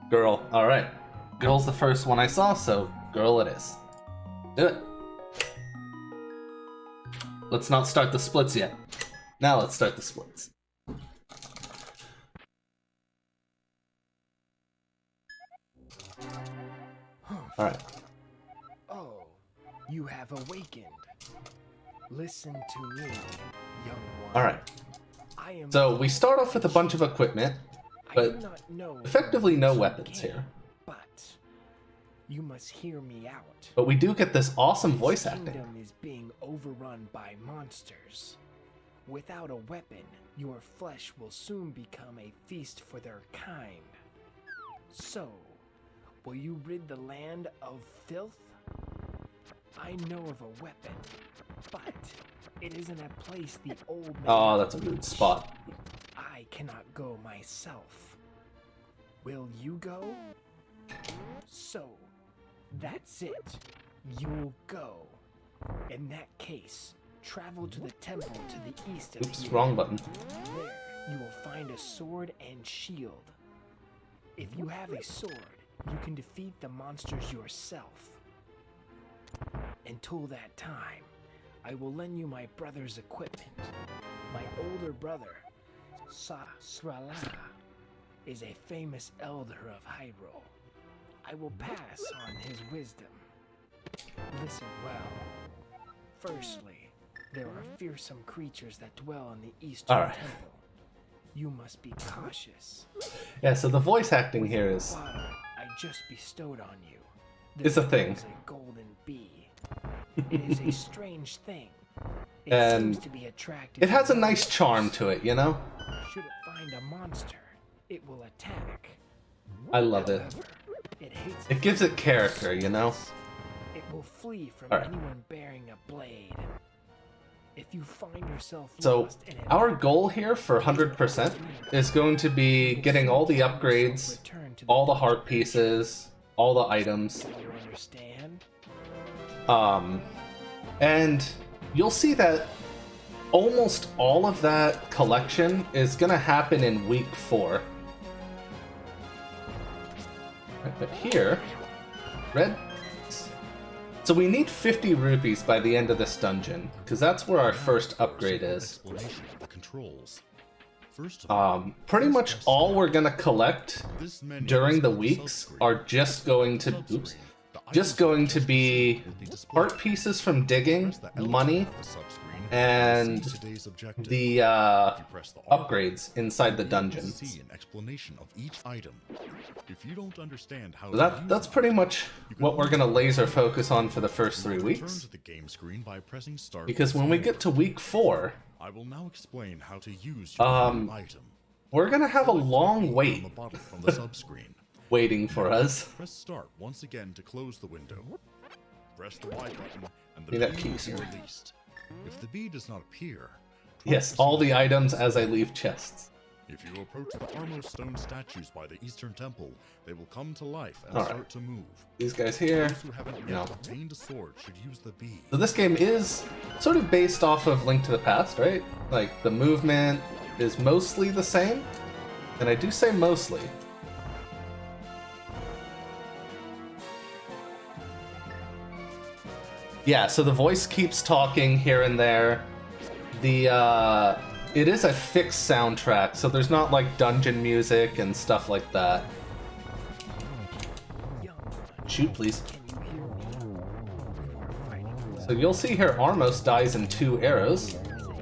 Girl. Alright. Girl's the first one I saw, so girl it is. Do it. Let's not start the splits yet. Now let's start the splits. Alright. Oh, you have awakened. Listen to me, young one. Alright. So we start off with a bunch of equipment, but effectively no weapons here. But you must hear me out. But we do get this awesome voice This acting. kingdom is being overrun by monsters. Without a weapon, your flesh will soon become a feast for their kind. So, will you rid the land of filth? I know of a weapon, but it isn't a place the old man Oh, that's a good reached. spot. I cannot go myself. Will you go? So, that's it. You'll go. In that case, travel to the temple to the east of Oops, here. wrong button. There, you will find a sword and shield. If you have a sword, you can defeat the monsters yourself. Until that time, I will lend you my brother's equipment. My older brother, Srala, is a famous elder of Hyrule. I will pass on his wisdom. Listen well. Firstly, there are fearsome creatures that dwell in the eastern Alright. temple. You must be cautious. Yeah, so the voice acting here The is bottle I just bestowed on you. It's a thing. Is a golden bee. It is a strange thing. It And seems to be attracted it has to a nice charm to it, you know? Should it find a monster, it will attack. I love it. However, it hates It gives it character, you know? It will flee from Alright. anyone bearing a blade. If you find yourself So, lost in an our goal here for 100% is going to be getting all the upgrades, all the heart pieces, all the items. Do you understand? And you'll see that almost all of that collection is gonna happen in week 4. Right, but here, red. So we need 50 rupees by the end of this dungeon, because that's where our first upgrade is. Explanation of the controls. First Pretty much all we're gonna collect this menu during the is on weeks subscreen. are just going to, oops, just going to be heart pieces from digging, money, and the upgrades inside the dungeons. See an explanation of each item. If you don't understand how So that's pretty much what we're gonna laser focus on for the first 3 Return weeks. to the game screen by pressing start. Because when we get to week 4, I will now explain how to use your item. we're gonna have a long On wait the bottom from the subscreen. waiting for us. Press start once again to close the window. Press the Y button and the Need that bee key, will sir. be released. If the bee does not appear, Yes, all the items as I leave chests. if you approach the Armor Stone statues by the Eastern Temple, they will come to life and Alright. start to move. These guys here. Those who haven't yet No. obtained a sword should use the bee. So this game is sort of based off of Link to the Past, right? Like, the movement is mostly the same. And I do say mostly. Yeah, so the voice keeps talking here and there. It is a fixed soundtrack, so there's not like dungeon music and stuff like that. Young one, Shoot, please. can you hear me? You are fighting So you'll see here Armos dies in 2 arrows,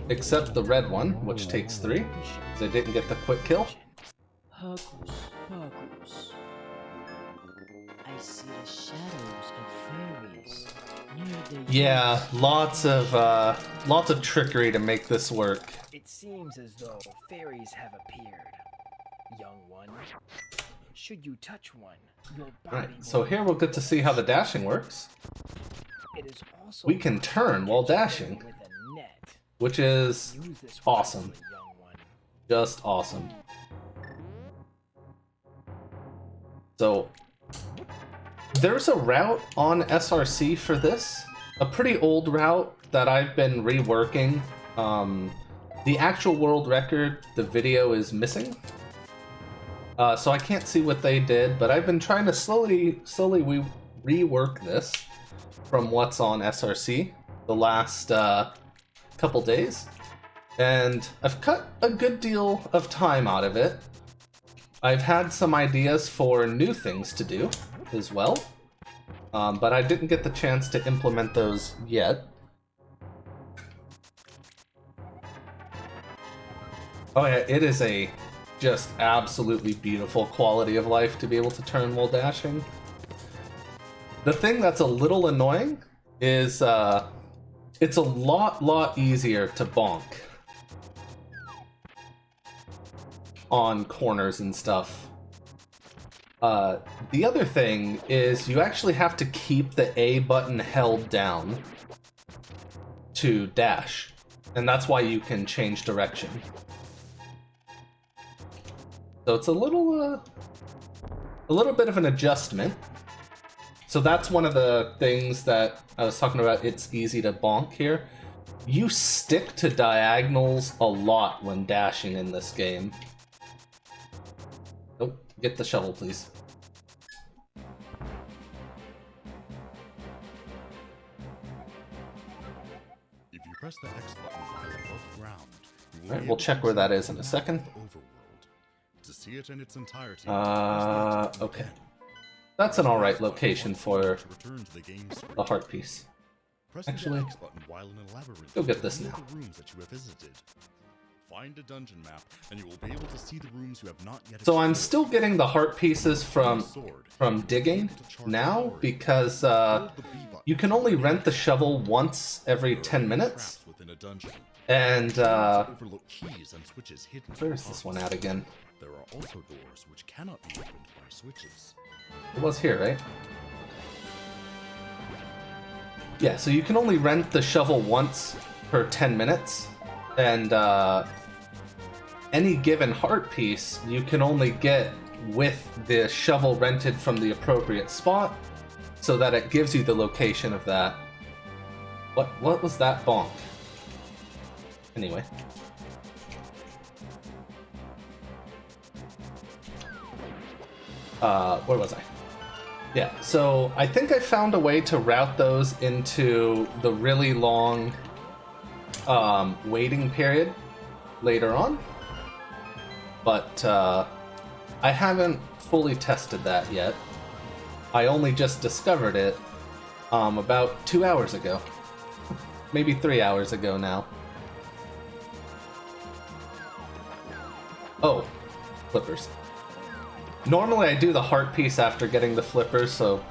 except the red one, which takes 3, because I didn't get the quick kill. Hocus pocus. I see the shadows of fairies near the Yeah, lots of trickery to make this work. It seems as though fairies have appeared, young one. Should you touch one, your body Right, so will here we'll get to see how the dashing works, It is also we can turn while dashing. with a net. which is Use this awesome. wisely, young one. Just awesome. So, there's a route on SRC for this, a pretty old route that I've been reworking. The actual world record, the video is missing. So I can't see what they did, but I've been trying to slowly rework this from what's on SRC the last couple days, and I've cut a good deal of time out of it. I've had some ideas for new things to do as well, but I didn't get the chance to implement those yet. Oh yeah, it is a just absolutely beautiful quality of life to be able to turn while dashing. The thing that's a little annoying is it's a lot easier to bonk on corners and stuff. The other thing is you actually have to keep the A button held down to dash, and that's why you can change direction. So it's a little bit of an adjustment. So that's one of the things that I was talking about. It's easy to bonk here. You stick to diagonals a lot when dashing in this game. Nope, get the shovel, please. If you press the X button while above ground, you will Alright, we'll check where that is in a second. To see it in its entirety, Okay. That's an alright location for return to the game screen. the heart piece. Press Actually, the X button while in a labyrinth. go get this to now. the rooms that you have visited. Find a dungeon map, and you will be able to see the rooms you have not yet. So I'm explored. still getting the heart pieces from digging now because you can only rent the shovel once every 10 minutes. Within a dungeon. And Overlook keys and switches hidden. where's this one at again? There are also doors which cannot be opened by switches. It was here, right? Yeah, so you can only rent the shovel once per 10 minutes, and any given heart piece you can only get with the shovel rented from the appropriate spot, so that it gives you the location of that. What was that bonk? Anyway. Where was I? Yeah, so I think I found a way to route those into the really long waiting period later on, but I haven't fully tested that yet. I only just discovered it about 2 hours ago. Maybe 3 hours ago now. Oh, flippers. Normally I do the heart piece after getting the flippers, so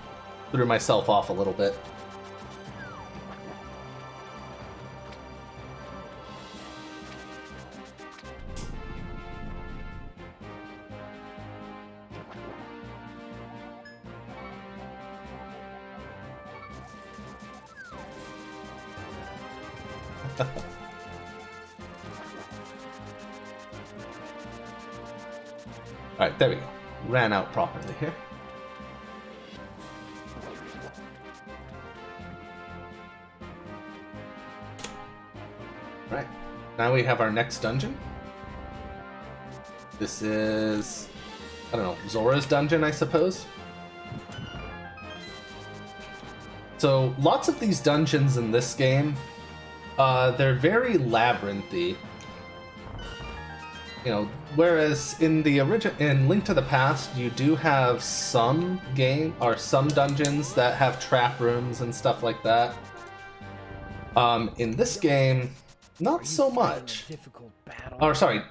threw myself off a little bit. Alright, there we go. Ran out properly here. Right, now we have our next dungeon. This is, I don't know, Zora's dungeon, I suppose? So, lots of these dungeons in this game, they're very labyrinthy. You know, whereas in the in Link to the Past, you do have some dungeons that have trap rooms and stuff like that. In this game, not so much. Or sorry,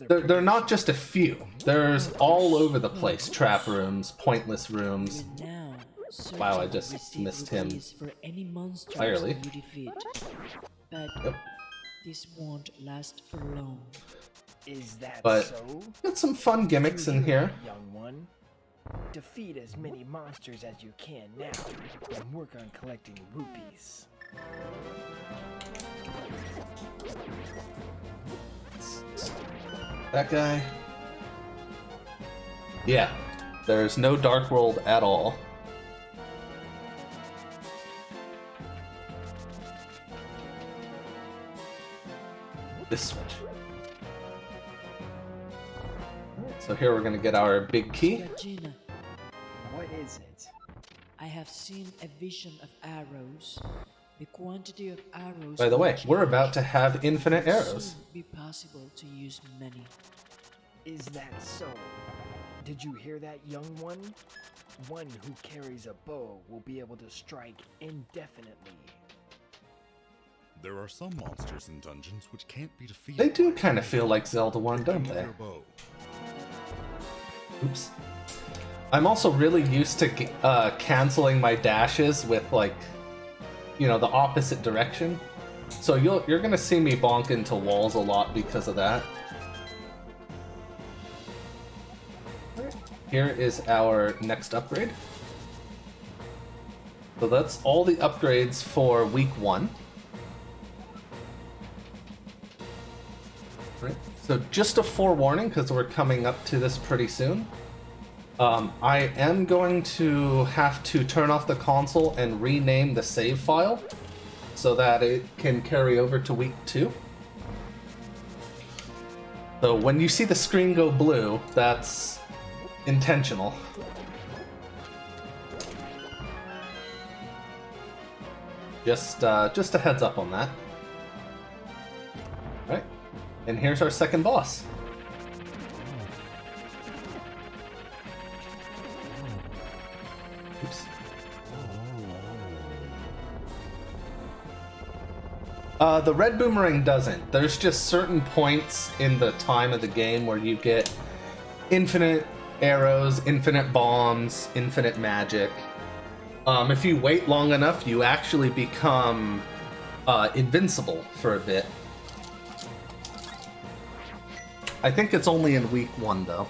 they're not just a few. There's all over the place trap rooms, pointless rooms. Wow, I just missed him entirely. But Yep. this won't last for long. Is that But so? got some fun gimmicks in here. Young one. Defeat as many monsters as you can now, and work on collecting rupees. That guy. Yeah, there's no Dark World at all. This switch. Alright, So here we're gonna get our big key. Gina, What is it? I have seen a vision of arrows. The quantity of arrows. By the will way, we're change. about to have infinite It will arrows. soon be possible to use many. Is that so? Did you hear that, young one? One who carries a bow will be able to strike indefinitely. There are some monsters in dungeons which can't be defeated. They do kind of feel like Zelda 1, don't they? Your bow. Oops. I'm also really used to canceling my dashes with, like, you know, the opposite direction. So you're gonna see me bonk into walls a lot because of that. Here is our next upgrade. So that's all the upgrades for week 1. Right. So just a forewarning, because we're coming up to this pretty soon. I am going to have to turn off the console and rename the save file so that it can carry over to week 2. So when you see the screen go blue, that's intentional. Just a heads up on that. All right, and here's our second boss. Oops. The red boomerang doesn't. There's just certain points in the time of the game where you get infinite arrows, infinite bombs, infinite magic. If you wait long enough, you actually become invincible for a bit. I think it's only in week 1, though.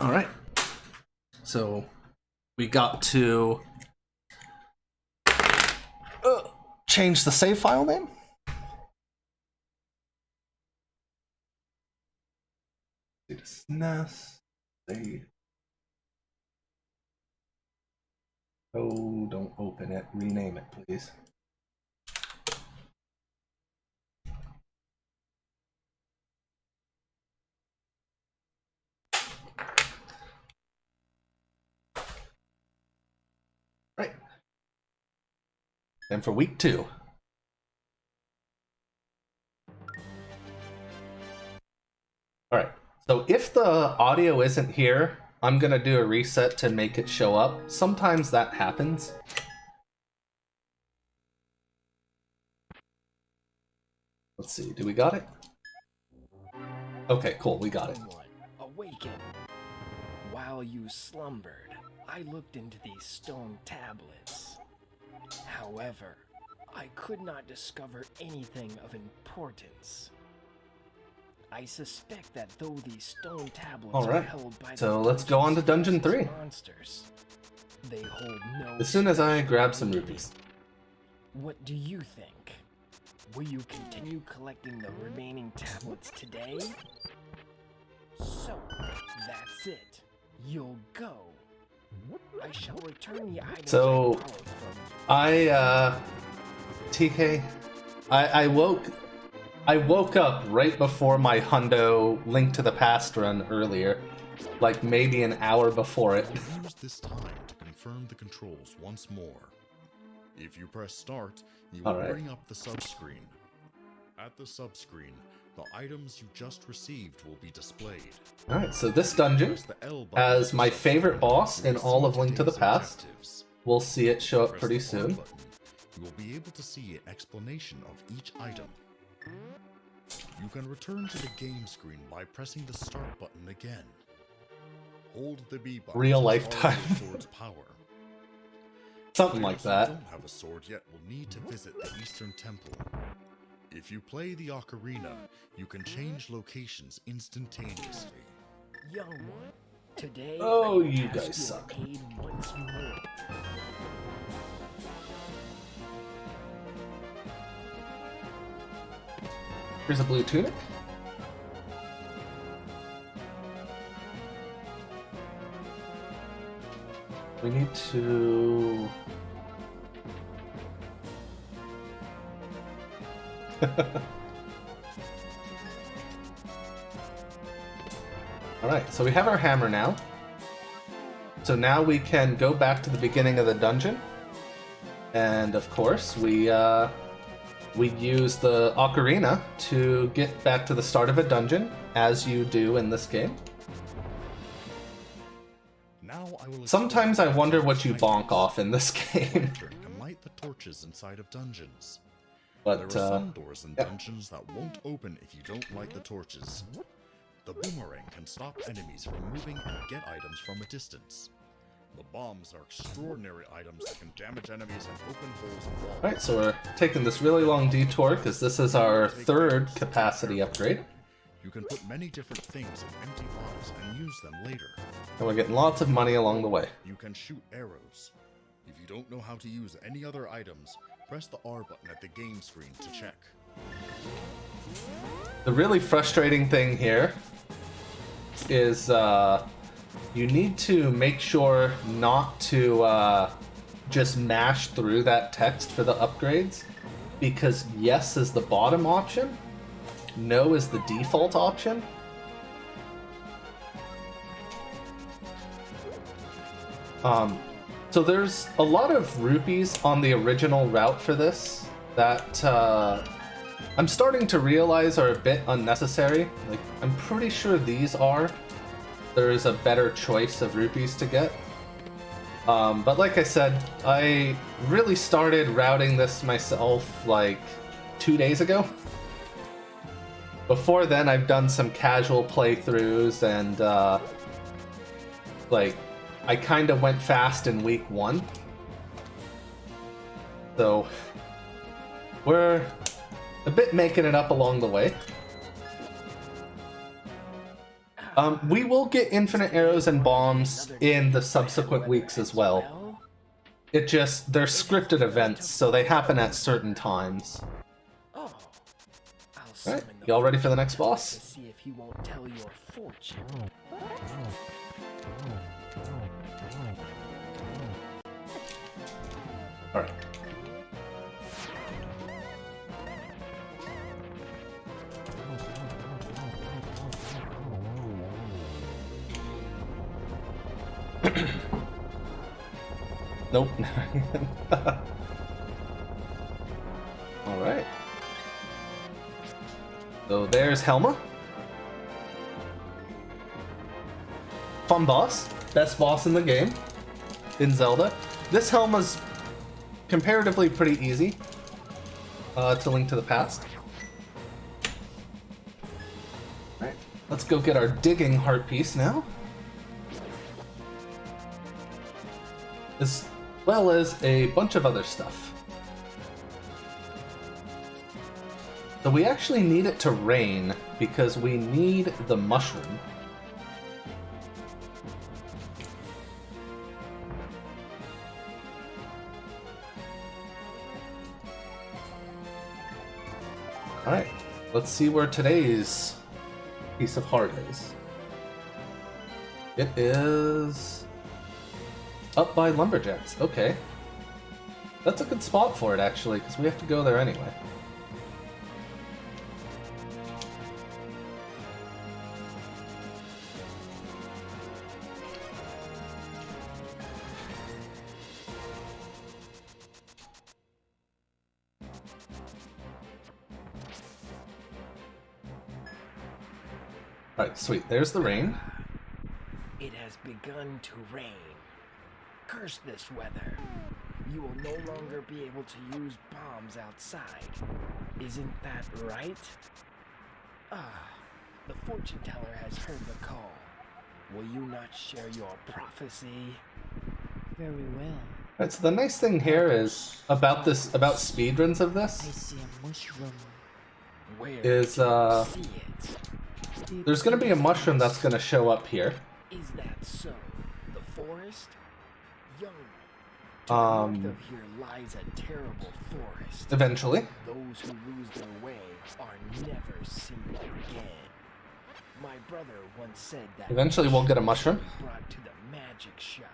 Alright. So, we got to change the save file name. SNES. Save. Oh, don't open it. Rename it, please. Right. And for week 2. Alright, so if the audio isn't here, I'm gonna do a reset to make it show up. Sometimes that happens. Let's see, do we got it? Okay, cool, we got it. Someone, awaken. While you slumbered, I looked into these stone tablets. However, I could not discover anything of importance. I suspect that though these stone tablets are Alright, held by so the let's go on to Dungeon dungeon's 3. monsters, they hold no As soon as I special grab some ability. rupees. What do you think? Will you continue collecting the remaining tablets today? So, that's it. You'll go. I shall return the items So, I borrowed from you. TK, I woke up right before my Hundo Link to the Past run earlier, like maybe an hour before it. Use this time to confirm the controls once more. If you press start, you will Alright. bring up the subscreen. At the subscreen, the items you just received will be displayed. Alright, so this dungeon Press the L button has to my subscribe favorite boss to in all of receive Link to the today's Past. objectives. We'll see it show up Press pretty the R soon. button. You will be able to see an explanation of each item. You can return to the game screen by pressing the start button again. Hold the B button Real to lifetime. charge the sword's power. Something like Players that. who don't have a sword yet will need to visit the Eastern Temple. If you play the Ocarina, you can change locations instantaneously. Young one, today Oh, I will you ask guys your suck. aid once more. Here's a blue tunic. We need to... Alright, so we have our hammer now. So now we can go back to the beginning of the dungeon. And of course, we use the ocarina to get back to the start of a dungeon, as you do in this game. Now I will Sometimes I wonder what you bonk off in this game. to light the torches inside of dungeons. But, There are some doors in dungeons that won't open if you don't light the torches. The boomerang can stop enemies from moving and get items from a distance. The bombs are extraordinary items that can damage enemies and open holes in walls. Alright, so we're taking this really long detour because this is our third capacity upgrade. You can put many different things in empty bottles and use them later. And we're getting lots of money along the way. You can shoot arrows. If you don't know how to use any other items, press the R button at the game screen to check. The really frustrating thing here is you need to make sure not to just mash through that text for the upgrades, because yes is the bottom option, no is the default option. So there's a lot of rupees on the original route for this that I'm starting to realize are a bit unnecessary. Like, I'm pretty sure these are. There's a better choice of rupees to get. But like I said, I really started routing this myself like 2 days ago. Before then, I've done some casual playthroughs and like, I kind of went fast in week 1. So, we're a bit making it up along the way. We will get infinite arrows and bombs in the subsequent weeks as well. It just, they're scripted events, so they happen at certain times. Alright, y'all ready for the next boss? To see if he won't tell your fortune. Alright. Nope. Alright. So there's Helma. Fun boss. Best boss in the game. In Zelda. This Helma's comparatively pretty easy to Link to the Past. Alright. Let's go get our digging heart piece now. As well as a bunch of other stuff. So we actually need it to rain because we need the mushroom. Alright, let's see where today's piece of heart is. It is up by Lumberjacks. Okay. That's a good spot for it, actually, because we have to go there anyway. Alright, sweet. There's the rain. It has begun to rain. Curse this weather. You will no longer be able to use bombs outside. Isn't that right? Ah, the fortune teller has heard the call. Will you not share your prophecy? Very well. Right, so the nice thing here is about speedruns of I this see a mushroom. Where is can you see it? there's gonna be a mushroom that's gonna show up here. Is that so? The forest? Young. To the north of here lies a terrible forest. Eventually. Those who lose their way are never seen again. My brother once said that Eventually we'll get a mushroom. brought to the magic shop.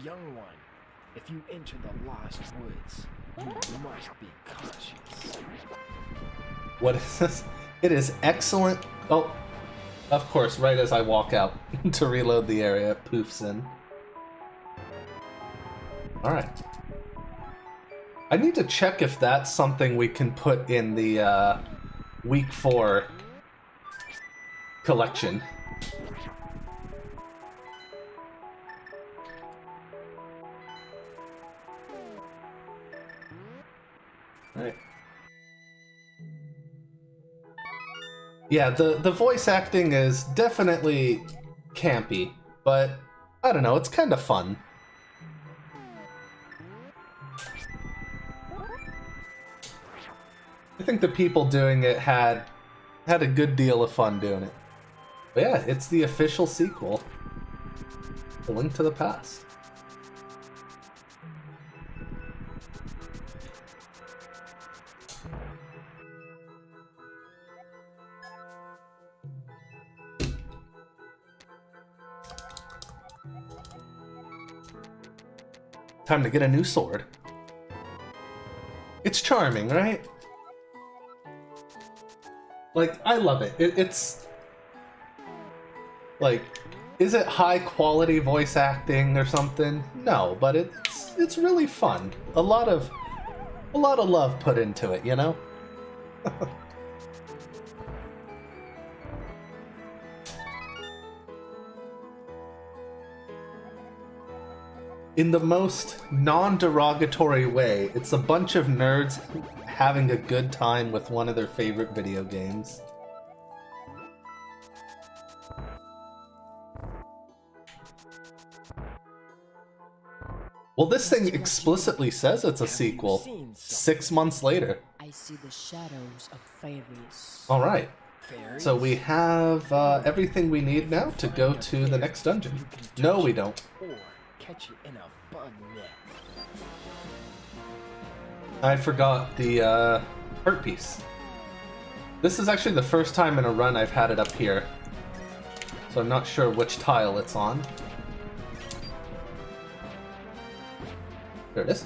Young one, if you enter the lost woods, you must be cautious. What is this? It is excellent. Oh, Of course, right as I walk out to reload the area, it poofs in. Alright. I need to check if that's something we can put in the week 4 collection. Right. Yeah, the voice acting is definitely campy, but I don't know, it's kind of fun. I think the people doing it had a good deal of fun doing it. But yeah, it's the official sequel, A Link to the Past. Time to get a new sword. It's charming, right? Like, I love it. It's like, is it high quality voice acting or something? No, but it's really fun. A lot of love put into it, you know? In the most non-derogatory way, it's a bunch of nerds having a good time with one of their favorite video games. Well, this thing explicitly says it's a sequel. 6 months later. I see the shadows of fairies. Alright. So we have everything we need now to go to the next dungeon. No, we don't. Or catch it in a bug net. I forgot the heart piece. This is actually the first time in a run I've had it up here. So I'm not sure which tile it's on. There it is.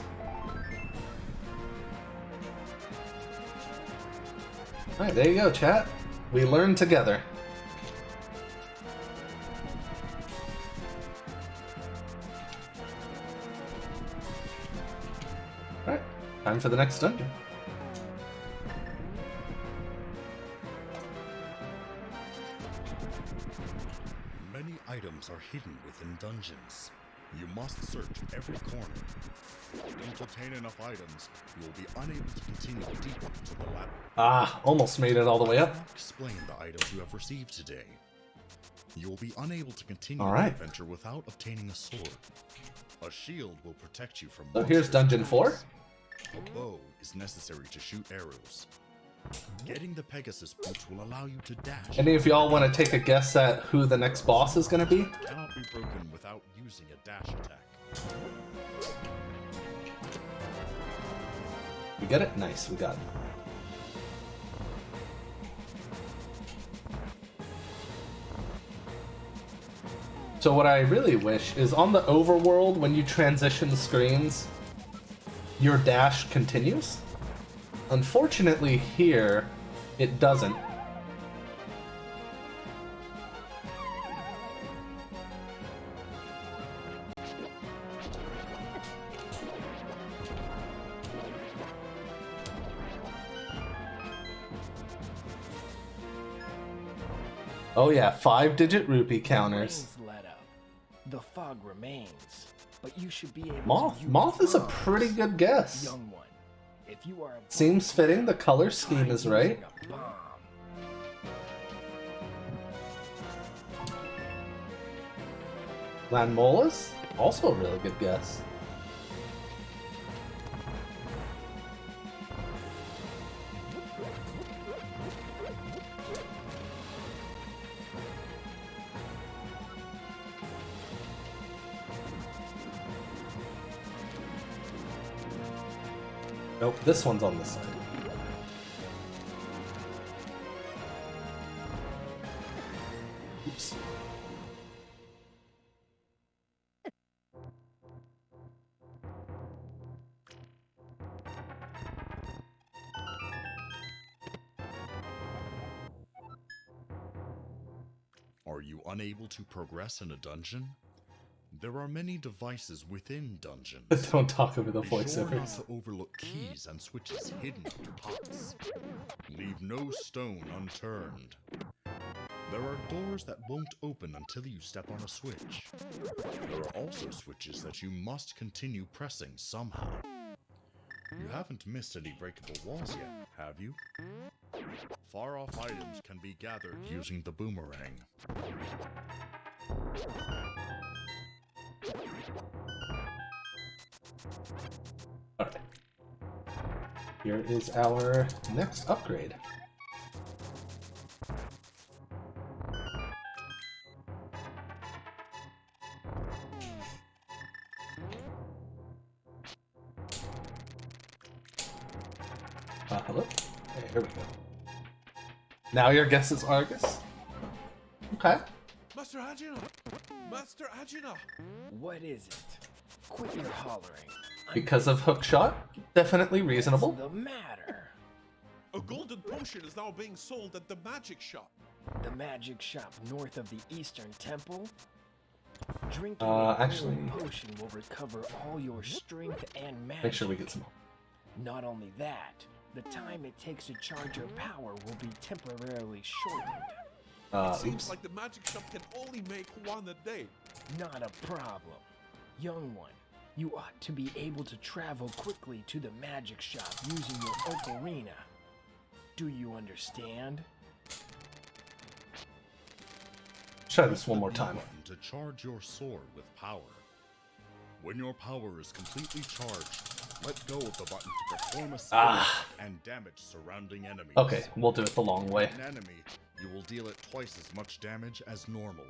Alright, there you go, chat. We learn together. Alright, time for the next dungeon. Many items are hidden within dungeons. You must search every corner. If you don't obtain enough items, you will be unable to continue deeper to the ladder. Ah, almost made it all the way up. Explain the items you have received today. You will be unable to continue All the right. adventure without obtaining a sword. A shield will protect you from So here's monsters dungeon and 4. attacks. A bow is necessary to shoot arrows. Getting the Pegasus boots will allow you to dash. Any of y'all want to take a guess at who the next boss is going to be? Cannot be broken without using a dash attack. We get it? Nice, we got it. So what I really wish is on the overworld, when you transition screens, your dash continues. Unfortunately here, it doesn't. Oh yeah, 5-digit rupee counters. Rain's let up. The fog remains, but you should be able Moth. to use Moth is a bronze, pretty good guess. young one. If you are a Seems fitting, the color scheme is right. using a bomb. Lanmolas? Also a really good guess. Nope, this one's on this side. Oops. Are you unable to progress in a dungeon? There are many devices within dungeons. Don't talk over the Be sure not voiceovers. to overlook keys and switches hidden under pots. Leave no stone unturned. There are doors that won't open until you step on a switch. There are also switches that you must continue pressing somehow. You haven't missed any breakable walls yet, have you? Far-off items can be gathered using the boomerang. Okay. Here is our next upgrade. Hello? Hey, here we go. Now your guess is Argus? Okay. Master Agina! Master Agina! What is it? Quit your hollering. Because of hookshot? Definitely reasonable. What's the matter? A golden potion is now being sold at the magic shop. The magic shop north of the Eastern Temple? Drinking a actually- golden potion will recover all your strength and magic. Make sure we get some. Not only that, the time it takes to charge your power will be temporarily shortened. It seems Oops. like the magic shop can only make one a day. Not a problem. Young one, you ought to be able to travel quickly to the magic shop using your ocarina. Do you understand? Try this one more Press the time. B button to charge your sword with power. When your power is completely charged, let go of the button to perform a skill and damage surrounding enemies. Okay, we'll do it the long way. An enemy, you will deal it twice as much damage as normal.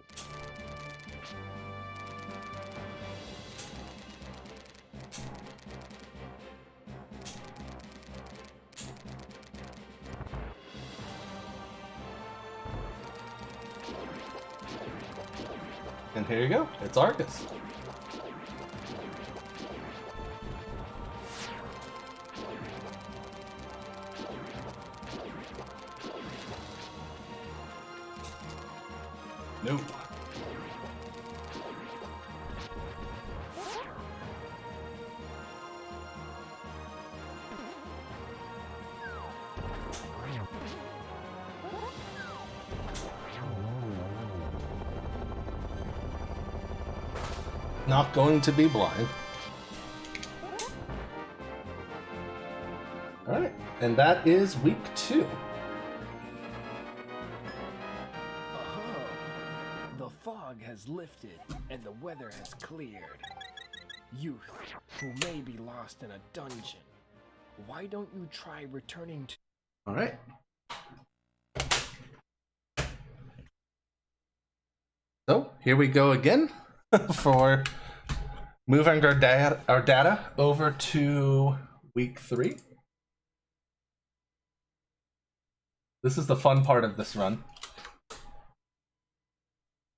And here you go. It's Argus. No. Not going to be blind. Alright, and that is week 2. The fog has lifted and the weather has cleared. Youth who may be lost in a dungeon, why don't you try returning to... Alright. So, here we go again for moving our data over to week 3. This is the fun part of this run.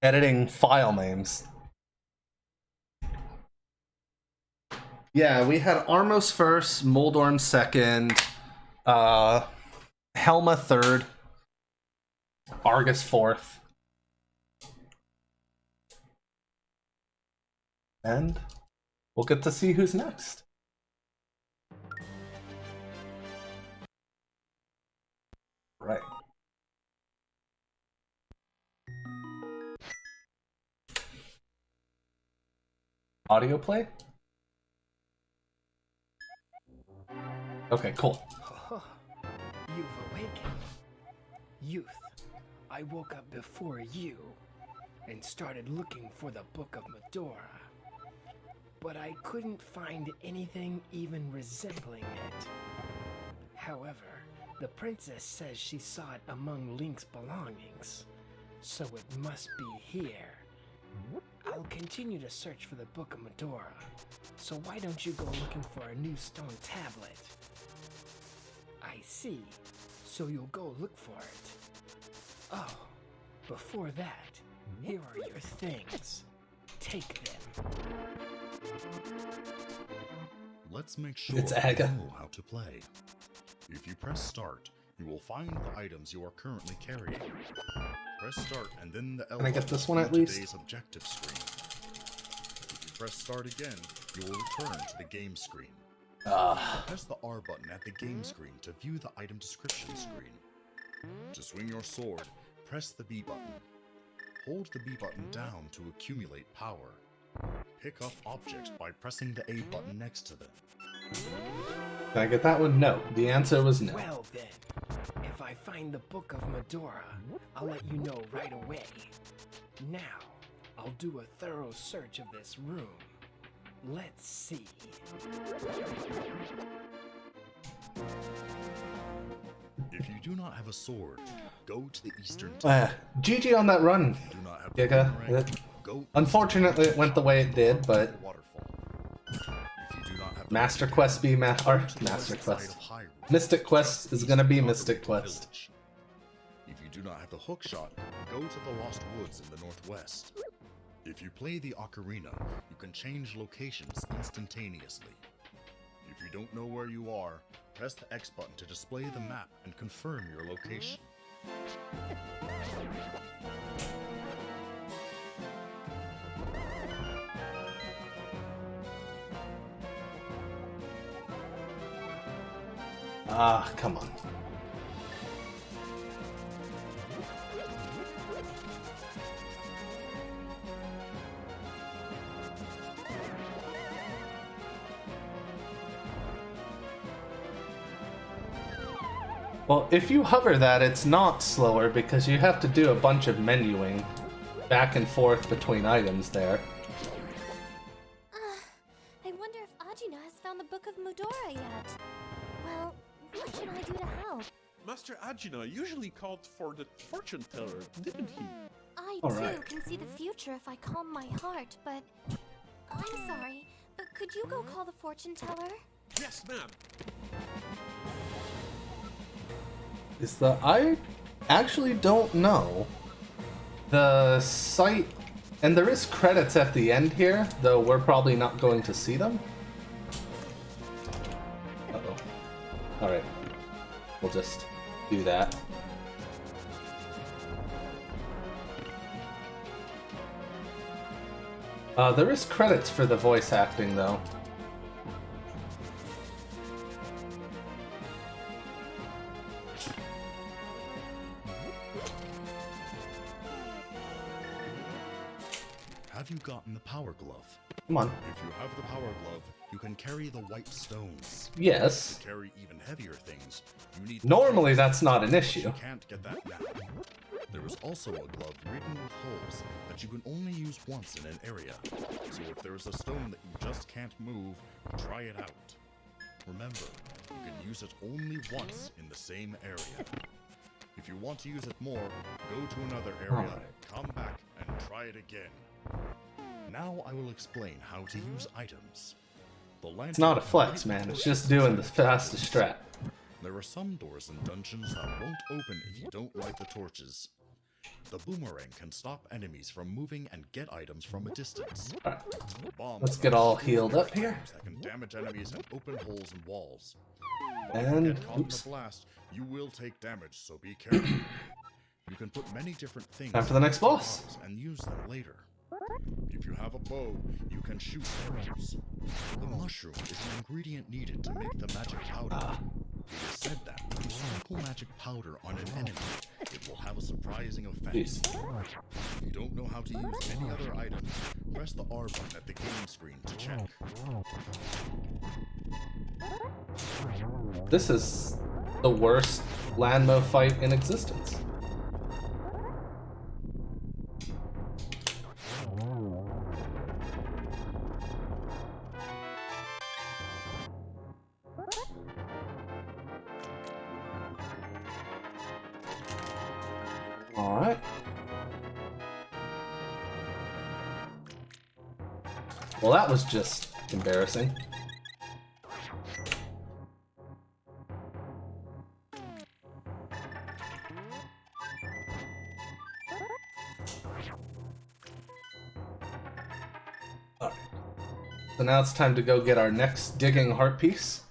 Editing file names. Yeah, we had Armos first, Moldorm second, Helma third, Argus fourth. And we'll get to see who's next. Right. Audio play? Okay, cool. You've awakened. Youth, I woke up before you and started looking for the Book of Medora. But I couldn't find anything even resembling it. However, the princess says she saw it among Link's belongings, so it must be here. I'll continue to search for the Book of Medora, so why don't you go looking for a new stone tablet? I see, so you'll go look for it. Oh, before that, here are your things. Take them. Let's make sure It's you Aga. know how to play. If you press start, You will find the items you are currently carrying. Press start and then the L Can I get button this one to at view least? today's objective screen. If you press start again, you will return to the game screen. Press the R button at the game screen to view the item description screen. To swing your sword, press the B button. Hold the B button down to accumulate power. Pick up objects by pressing the A button next to them. Can I get that one? No. The answer was no. Well then, if I find the Book of Medora, I'll let you know right away. Now, I'll do a thorough search of this room. Let's see. If you do not have a sword, go to the eastern GG on that run, If you do not have Giga. boomerang, go Unfortunately, it went the way it did, but waterfall. If you do not have the Master magic Quest be item, or go to the Master west side Quest. of Hyrule, Mystic Quest just is east gonna of be the Mystic Hyrule Quest. Village. If you do not have the hookshot, go to the Lost Woods in the northwest. If you play the Ocarina, you can change locations instantaneously. If you don't know where you are, press the X button to display the map and confirm your location. Ah, come on. Well, if you hover that, it's not slower because you have to do a bunch of menuing back and forth between items there. I wonder if Ajina has found the Book of Medora yet. Well, what should I do to help? Master Ajina usually called for the fortune teller, didn't he? I All too right. can see the future if I calm my heart, but I'm sorry, but could you go call the fortune teller? Yes, ma'am. I actually don't know. The site, and there is credits at the end here, though we're probably not going to see them. Uh-oh. Alright. We'll just do that. There is credits for the voice acting, though. Have you gotten the Power Glove? Come on. If you have the Power Glove, you can carry the white stones. Yes. To carry even heavier things, you need... Normally that's not an issue. You can't get that now. There is also a glove ridden with holes that you can only use once in an area. So if there is a stone that you just can't move, try it out. Remember, you can use it only once in the same area. If you want to use it more, go to another area, Alright. come back, and try it again. Now I will explain how to use items. It's not a flex, man. It's just doing the fastest strat. There are some doors in dungeons that won't open if you don't light the torches. The boomerang can stop enemies from moving and get items from a distance. Alright. The bombs Let's are get all explosive healed up here. items that can damage enemies and open holes in walls. But if And you get caught oops. in a blast, you will take damage, so be careful. You can put many different things Time for the next into boss. bombs and use them later. If you have a bow, you can shoot arrows. The mushroom is the ingredient needed to make the magic powder. It is said that when you sprinkle magic powder on an enemy, it will have a surprising effect. Jeez. If you don't know how to use any other items, press the R button at the game screen to check. This is the worst Landmo fight in existence. Alright. Well, that was just embarrassing. Alright. So now it's time to go get our next digging heart piece.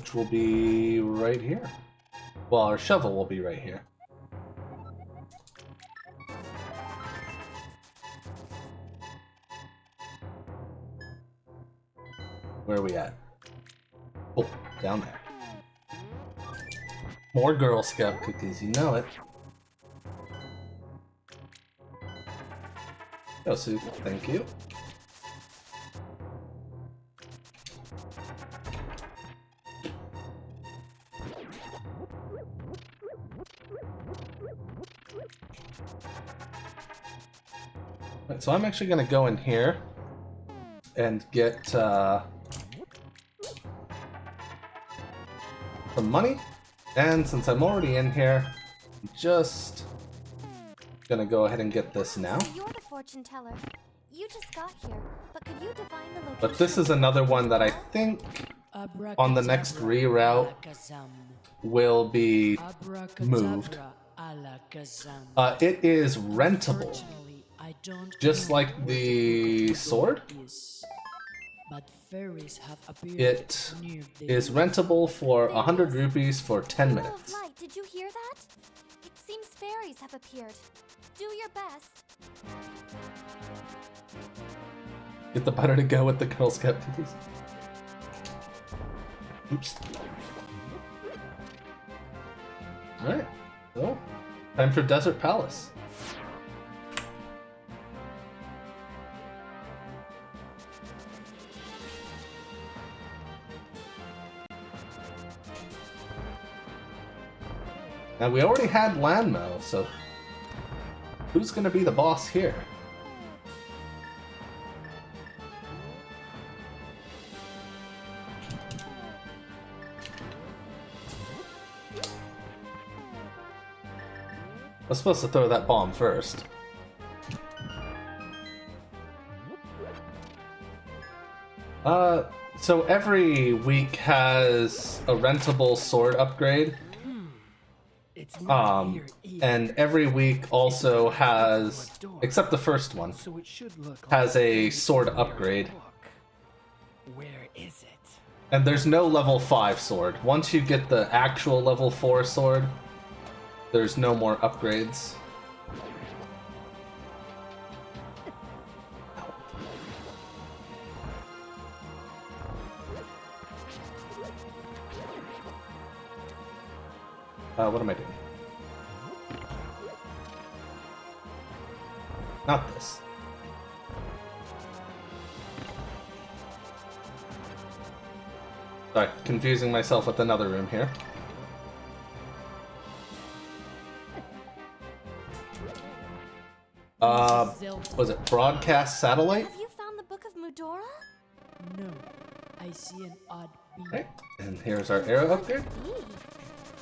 which will be right here. Well, our shovel will be right here. Where are we at? Oh, down there. More Girl Scout cookies, you know it. Go, Sue. Thank you. Right, so I'm actually going to go in here and get some money. And since I'm already in here, I'm just gonna go ahead and get this now. So you're the fortune teller. You just got here, but could you divine the location? But this is another one that I think on the next reroute will be moved. It is rentable, just like the sword. It is rentable for 100 rupees for 10 minutes. Light, did you hear that? It seems fairies have appeared. Do your best. Get the butter to go with the Girl Scout cookies. Oops. Alright, so time for Desert Palace. Now we already had Landmo, so who's gonna be the boss here? I was supposed to throw that bomb first. So every week has a rentable sword upgrade. And every week also has, except the first one, has a sword upgrade. Where is it? And there's no level 5 sword. Once you get the actual level 4 sword, there's no more upgrades. What am I doing? Not this. Sorry, confusing myself with another room here. Was it Broadcast Satellite? Have you found the Book of Mudora? No, I see an odd bee. Okay, and here's our arrow upgrade.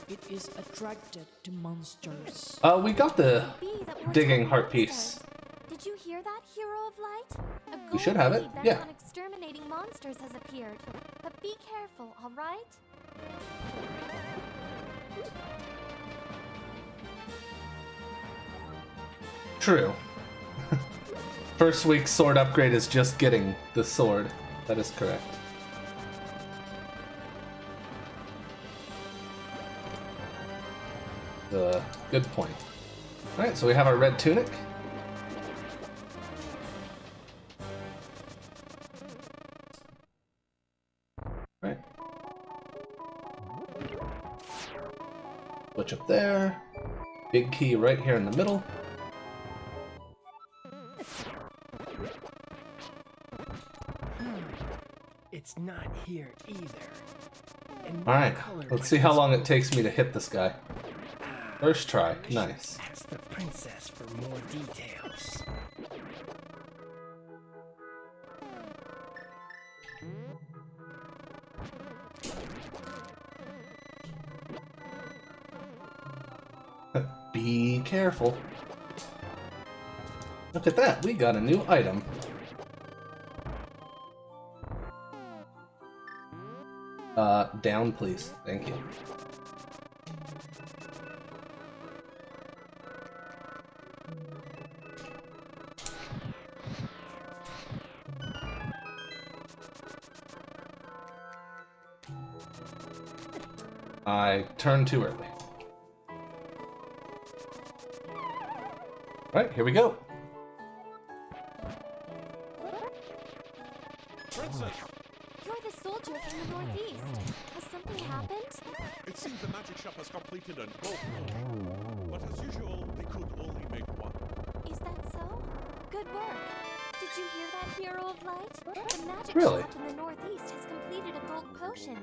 It is attracted to monsters. We got the Bee that works digging with heart piece. monsters. Did you hear that, Hero of Light? A You gold should have it, bee bent yeah. on exterminating monsters has appeared. But be careful, all right? True. First week's sword upgrade is just getting the sword. That is correct. Good point. Alright, so we have our red tunic. Alright. Switch up there. Big key right here in the middle. It's not here either. Alright, let's see how long it takes me to hit this guy. First try, nice. Ask the princess for more details. Be careful. Look at that, we got a new item. Down please, thank you. I turned too early. Alright, here we go. Princess! You're the soldier from the northeast. Has something happened? It seems the magic shop has completed an gold. But as usual, they could only make one. Is that so? Good work. Did you hear that, Hero of Light? The magic Really? shop in the northeast has completed a gold potion.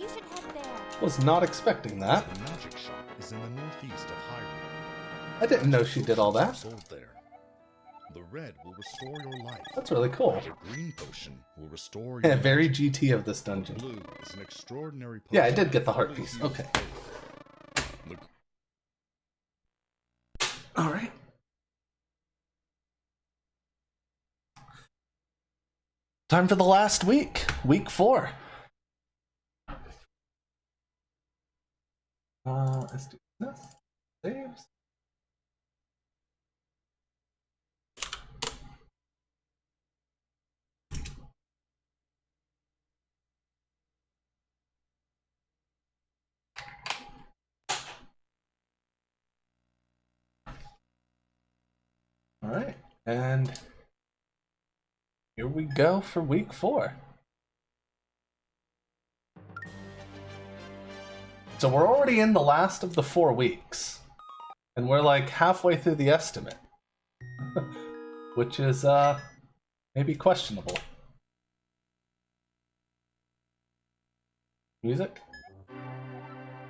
You should head there. Was not expecting that. The magic shop is in the northeast of Hyrule. I didn't know she did all that. Sold there. The red will restore your life. That's really cool. The green potion will restore Yeah, your very magic. GT of this dungeon. Blue is an extraordinary potion. Yeah, I did get the heart fully piece. heals Okay. The Alright. Time for the last week. Week 4. Let's do this. Saves. Alright, and here we go for week 4. So we're already in the last of the 4 weeks, and we're like halfway through the estimate, which is maybe questionable. Music?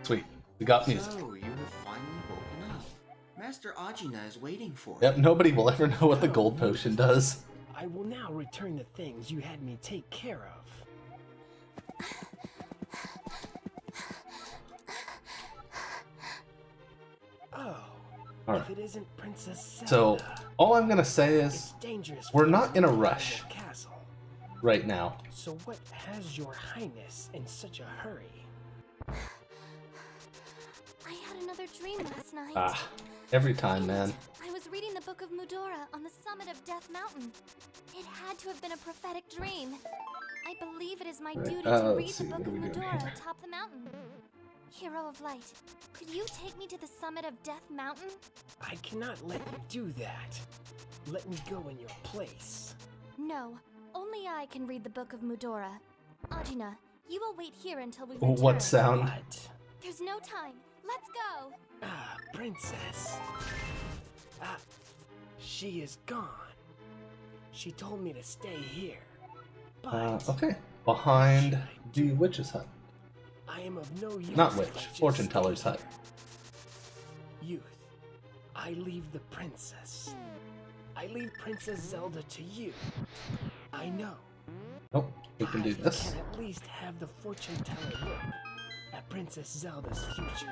Sweet, we got music. So, you have finally woken up. Master Ajina is waiting for Yep, you. nobody will ever know what the gold potion does. I will now return the things you had me take care of. Oh, Alright. if it isn't Princess So, Zelda, all I'm gonna say it's is, dangerous. we're for not you in a to leave rush. the castle. right now. So what has your highness in such a hurry? I had another dream last night. Ah, every time, man. I was reading the Book of Mudora on the summit of Death Mountain. It had to have been a prophetic dream. I believe it is my Right, duty to read let's see, the Book what of are we doing Mudora here? atop the mountain. Hero of Light, could you take me to the summit of Death Mountain? I cannot let you do that. Let me go in your place. No, only I can read the Book of Mudora. Ajina, you will wait here until we return. What sound? What? There's no time. Let's go. Ah, princess. Ah, she is gone. She told me to stay here. But Okay. Behind the witch's hut. I am of no use. Not if witch, I just fortune stay teller's hut. here. Youth, I leave the princess. I leave Princess Zelda to you. I know. Oh, we can do I this. can at least have the fortune teller look at Princess Zelda's future.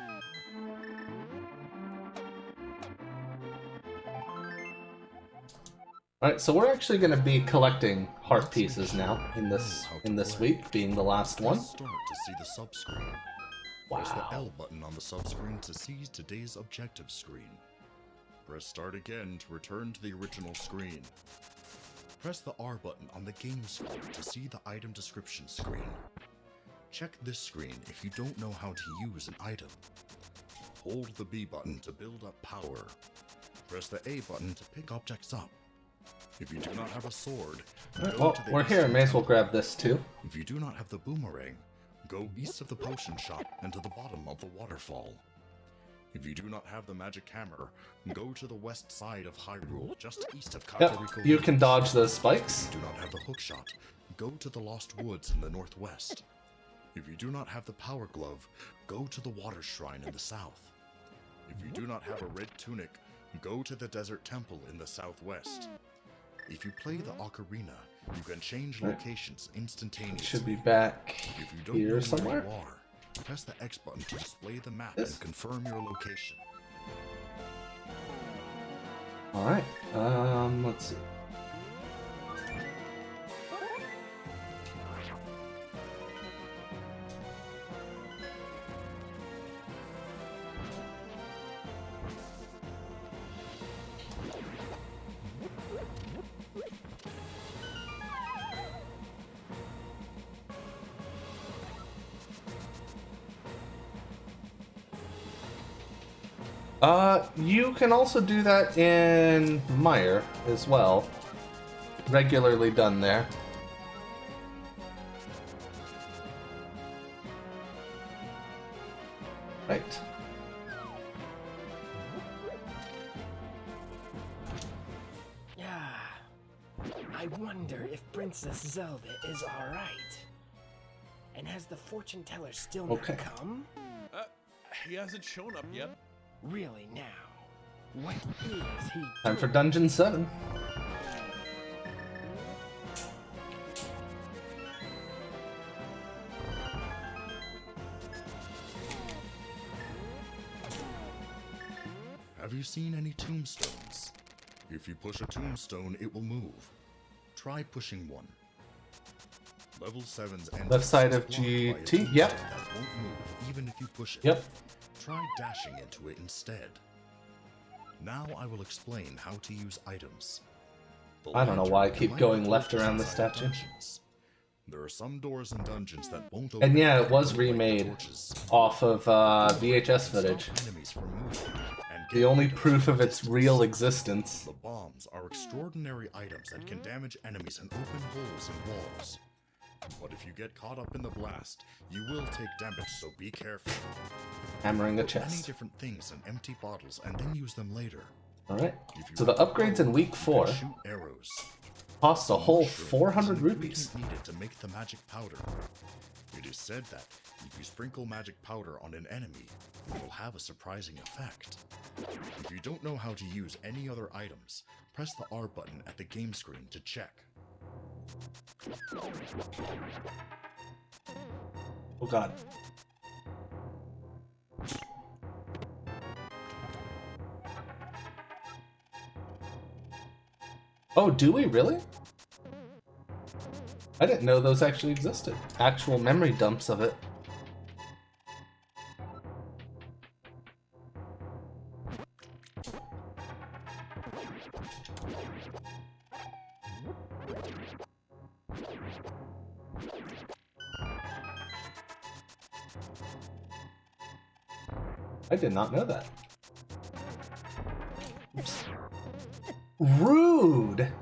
Alright, so we're actually going to be collecting heart pieces now in this week, being the last one. Press start to see the sub-screen. Press the Wow. L button on the sub-screen to see today's objective screen. Press start again to return to the original screen. Press the R button on the game screen to see the item description screen. Check this screen if you don't know how to use an item. Hold the B button to build up power. Press the A button to pick objects up. If you do not have a sword, Alright, go well, to the we're here. eastern May as well temple. grab this too. If you do not have the boomerang, go east of the potion shop and to the bottom of the waterfall. If you do not have the magic hammer, go to the west side of Hyrule, just east of Yep, Kakariko you can Village. dodge those spikes. If you do not have the hookshot, go to the Lost Woods in the northwest. If you do not have the power glove, go to the water shrine in the south. If you do not have a red tunic, go to the desert temple in the southwest. If you play the ocarina, you can change locations instantaneously. Should be back If you don't know here where somewhere. you are, press the X button to display the map Yes. and confirm your location. Alright, let's see. You can also do that in Mire as well. Regularly done there. Right. I wonder if Princess Zelda is alright. And has the fortune teller still not Okay. come? He hasn't shown up yet. Really now? What is he Time for doing? Dungeon 7. Have you seen any tombstones? If you push a tombstone, it will move. Try pushing one. Level 7's entrance Left side is of blocked by a GT, tombstone yep. that won't move even if you push it. Yep. Try dashing into it instead. Now I will explain how to use items. The I don't know lantern why I can keep light going the left torches around the inside statue. dungeons. There are some doors in dungeons that won't open And yeah, it if was you don't light the remade torches. off of VHS Can stop footage. enemies from moving and The get only items proof from of a its distance. real existence. The bombs are extraordinary items that can damage enemies and open holes in walls. But if you get caught up in the blast, you will take damage, so be careful. Hammering a Put many chest. different things in empty bottles and then use them later. Alright. If you So the have a upgrades bow, in week you can 4 shoot arrows. cost a The whole mushroom is 400 an rupees. ingredient needed to make the magic powder. It is said that if you sprinkle magic powder on an enemy, it will have a surprising effect. If you don't know how to use any other items, press the R button at the game screen to check. Oh god. Oh, do we really? I didn't know those actually existed. Actual memory dumps of it. I did not know that. Oops. Rude!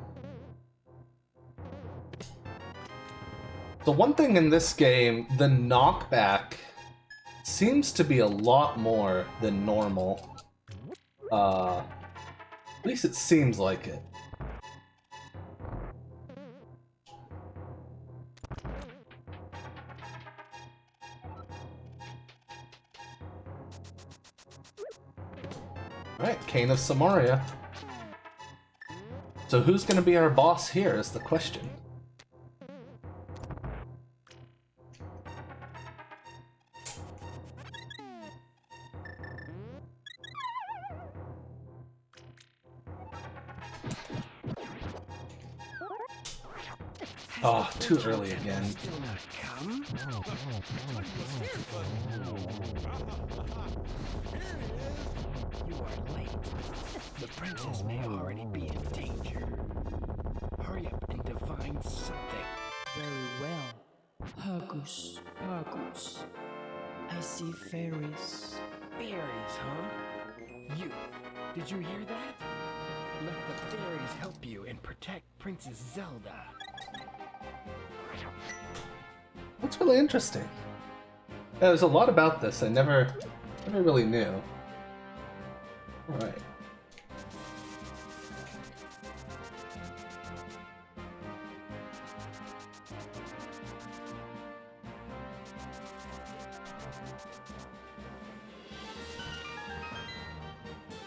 The one thing in this game, the knockback seems to be a lot more than normal. At least it seems like it. Alright, Cane of Samaria. So who's gonna be our boss here is the question. Oh, too early again. Still not come? You are late. The princess may already be in danger. Hurry up and divine something. Very well. Argus, Argus. I see fairies. Fairies, huh? You. Did you hear that? Let the fairies help you and protect Princess Zelda. That's really interesting. Yeah, there's a lot about this I never really knew. Alright.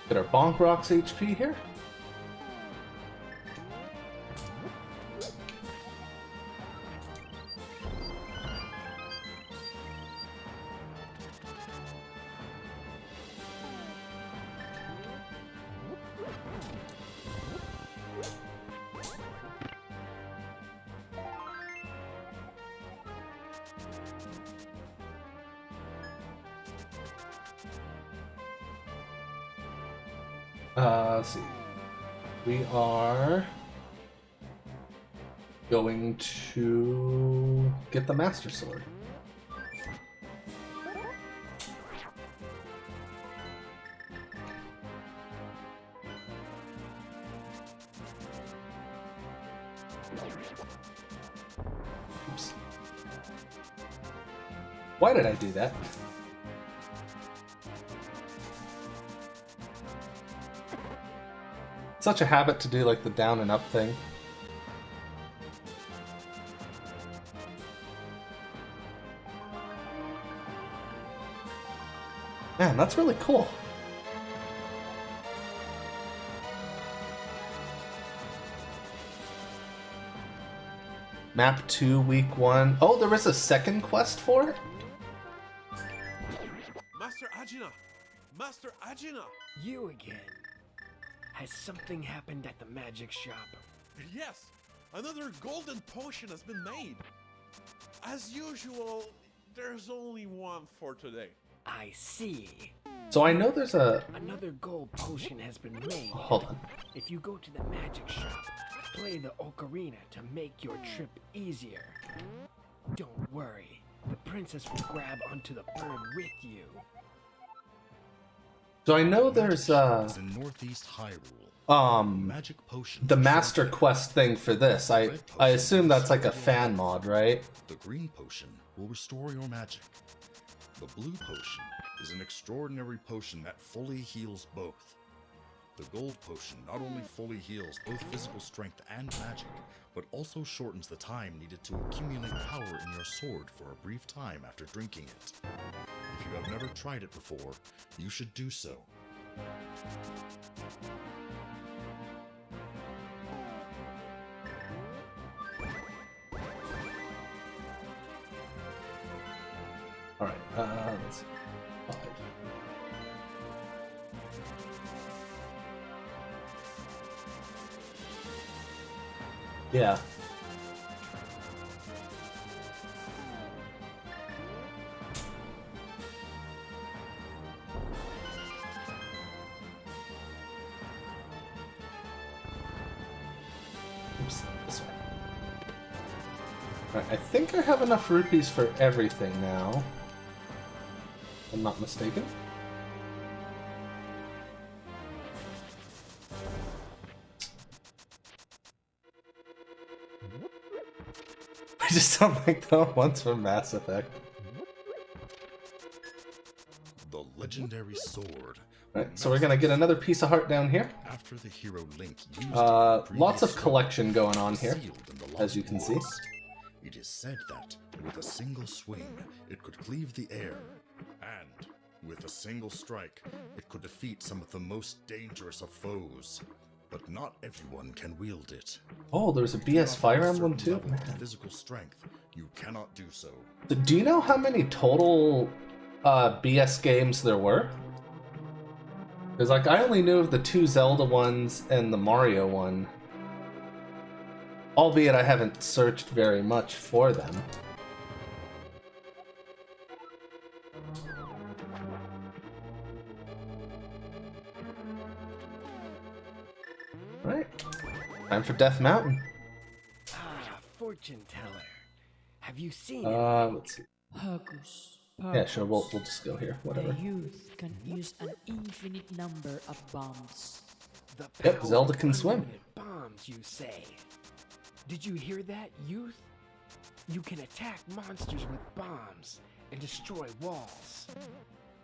Get our Bonk Rocks HP here. Let's see. We are going to get the Master Sword. Oops. Why did I do that? Such a habit to do like the down and up thing. Man, that's really cool. Map 2, Week 1. Oh, there was a second quest for it? Master Agina! Master Agina! You again. Has something happened at the magic shop? Yes! Another golden potion has been made! As usual, there's only one for today. I see. So I know there's a... Another gold potion has been made. Hold on. If you go to the magic shop, play the ocarina to make your trip easier. Don't worry, the princess will grab onto the bird with you. So I know there's It's in Northeast Hyrule. Magic potion. the master quest thing for this. I assume that's like a fan mod, right? The green potion will restore your magic. The blue potion is an extraordinary potion that fully heals both. The gold potion not only fully heals both physical strength and magic, but also shortens the time needed to accumulate power in your sword for a brief time after drinking it. If you have never tried it before, you should do so. Alright, let's see. 5. Yeah. Oops, this way. Alright, I think I have enough rupees for everything now. If I'm not mistaken. I just don't like the ones from Mass Effect. The legendary sword. Right, so we're gonna get another piece of heart down here. After the hero Link used Lots of collection going on here, sealed in the as you can see. forest. It is said that with a single swing, it could cleave the air, and with a single strike, it could defeat some of the most dangerous of foes. But not everyone can wield it. Oh, there's a BS Fire Emblem too? Level of physical strength, you cannot do so. So do you know how many total BS games there were? Because like I only knew of the 2 Zelda ones and the Mario one. Albeit I haven't searched very much for them. Right. Time for Death Mountain. Ah, fortune teller. Have you seen it? Let's see. Hocus Yeah, sure, we'll just go here, whatever. The youth can use an infinite number of bombs. The Yep, power Zelda of can swim. unlimited bombs, you say? Did you hear that, youth? You can attack monsters with bombs and destroy walls.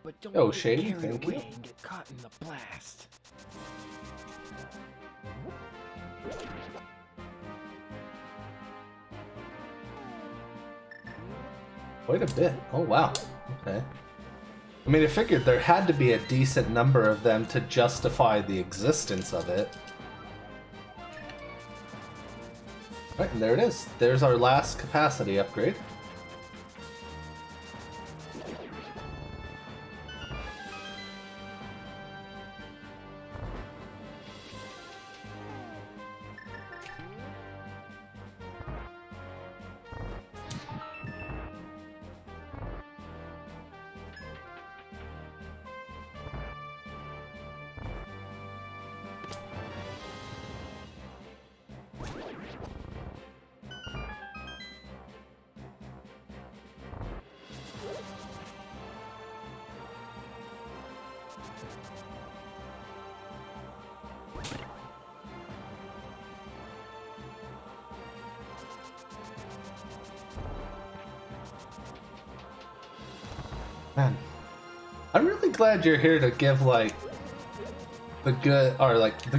But don't Oh, get Shady, carried thank away you. and get caught in the blast. Quite a bit. Oh, wow. Okay. I mean, I figured there had to be a decent number of them to justify the existence of it. Right, and there it is. There's our last capacity upgrade. Man, I'm really glad you're here to give like the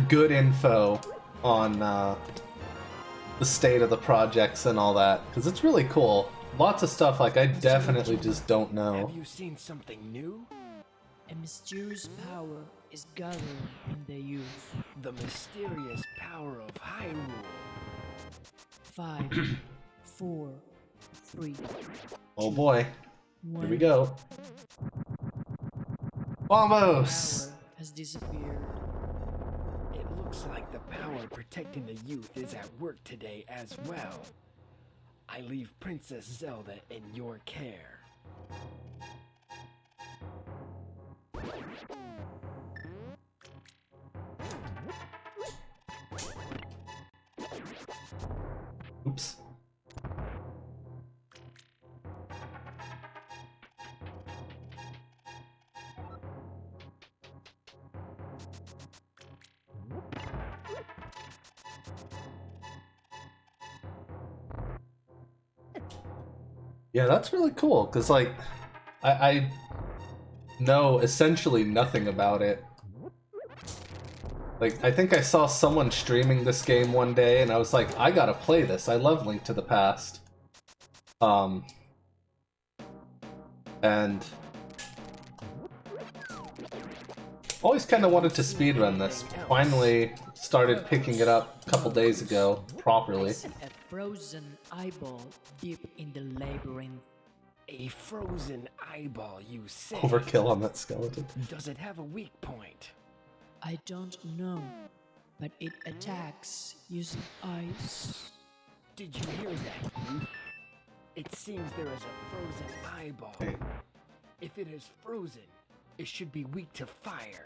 good info on the state of the projects and all that, because it's really cool. Lots of stuff like I definitely just don't know. Have you seen something new? A mysterious power is gathered in the youth. The mysterious power of Hyrule. 5, 4, 3. Oh boy, here we go. Vamos! Power has disappeared. It looks like the power protecting the youth is at work today as well. I leave Princess Zelda in your care. Oops. Yeah, that's really cool, because, like, I know essentially nothing about it. Like, I think I saw someone streaming this game one day, and I was like, I gotta play this. I love Link to the Past. And always kind of wanted to speedrun this. Finally started picking it up a couple days ago, properly. A frozen eyeball deep in the labyrinth. A frozen eyeball, you say? Overkill on that skeleton. Does it have a weak point? I don't know, but it attacks using ice. Did you hear that, youth? It seems there is a frozen eyeball. If it is frozen, it should be weak to fire.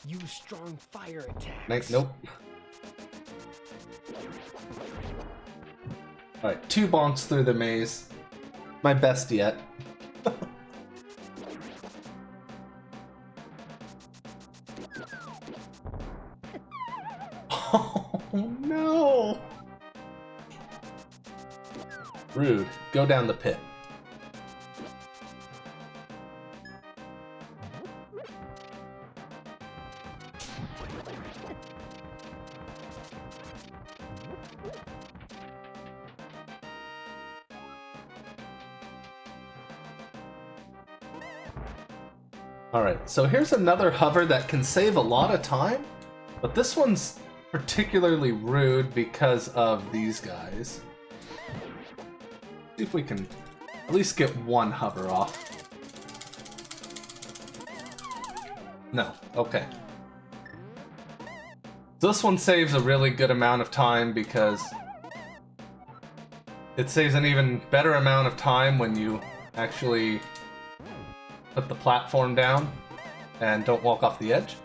Use strong fire attacks. Nope. Alright, 2 bonks through the maze. My best yet. Oh no! Rude. Go down the pit. Alright, so here's another hover that can save a lot of time, but this one's particularly rude because of these guys. See if we can at least get one hover off. No, okay. This one saves a really good amount of time because it saves an even better amount of time when you actually put the platform down and don't walk off the edge.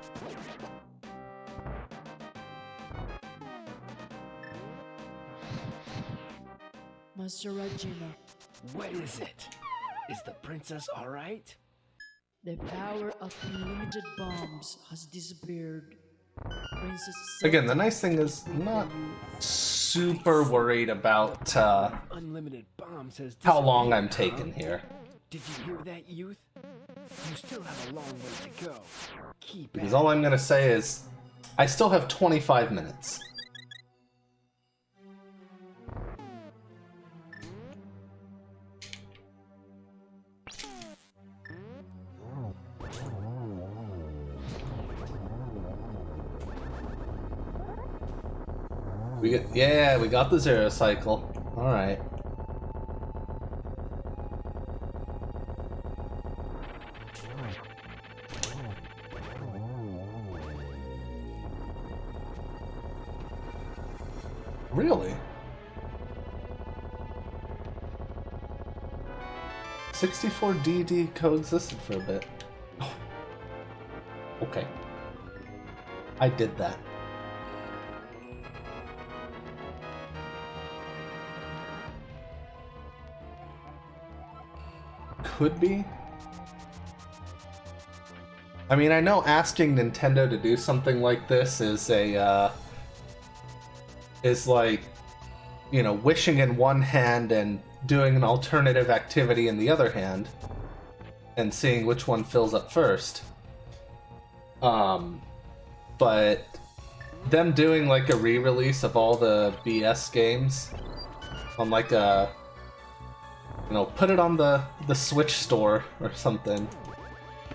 Master Regina, What is it? Is the princess alright? the power of unlimited bombs has disappeared. Princess Again, the Zelda nice thing is I'm not super worried about Unlimited bombs has how long disappeared, I'm taking huh? here. Did you hear that, youth? You still have a long way to go. Keep Because at all it. I'm going to say is I still have 25 minutes. We got the 0 cycle. All right. Really? 64DD coexisted for a bit. Oh. Okay. I did that. Could be. I mean, I know asking Nintendo to do something like this is is like, you know, wishing in one hand and doing an alternative activity in the other hand. and seeing which one fills up first. But them doing like a re-release of all the BS games on like a, you know, put it on the Switch store or something,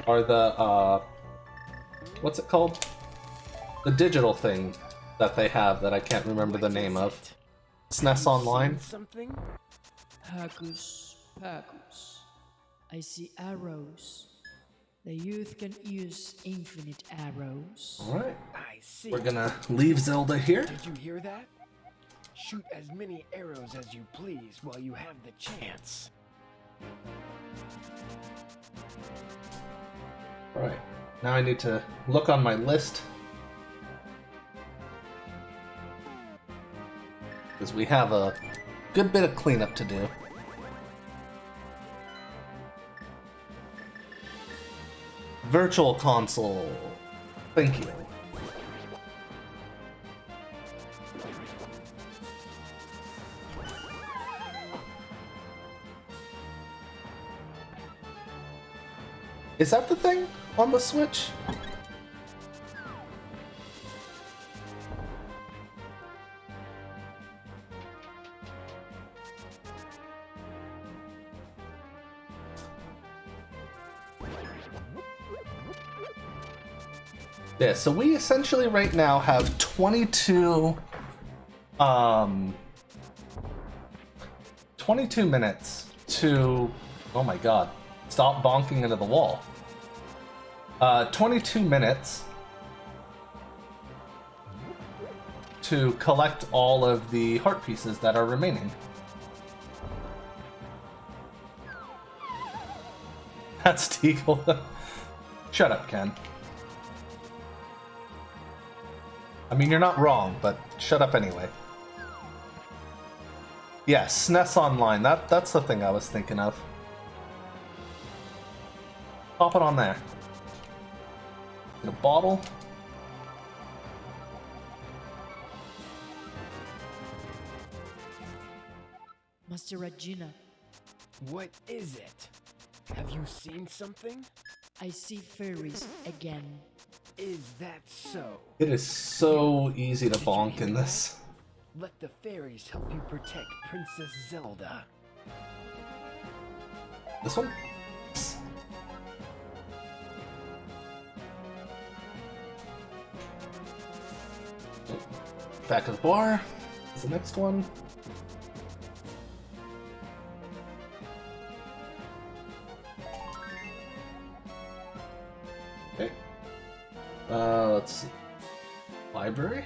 or the what's it called? The digital thing that they have that I can't remember the name of. SNES Online. Something? Hocus pocus. I see arrows. The youth can use infinite arrows. Alright. I see. We're gonna leave Zelda here. Did you hear that? Shoot as many arrows as you please while you have the chance. Alright. Now I need to look on my list. Because we have a good bit of cleanup to do. Virtual console. Thank you. Is that the thing on the Switch? Yeah, so we essentially right now have 22 minutes to, oh my god, stop bonking into the wall. 22 minutes to collect all of the heart pieces that are remaining. That's Teagle. Shut up, Ken. I mean, you're not wrong, but shut up anyway. Yeah, SNES Online. That's the thing I was thinking of. Pop it on there. In a bottle. Master Regina, What is it? Have you seen something? I see fairies again. Is that so? It is so easy to bonk in this. Let the fairies help you protect Princess Zelda. This one? Back of the bar. Is the next one. Okay. Let's see. Library?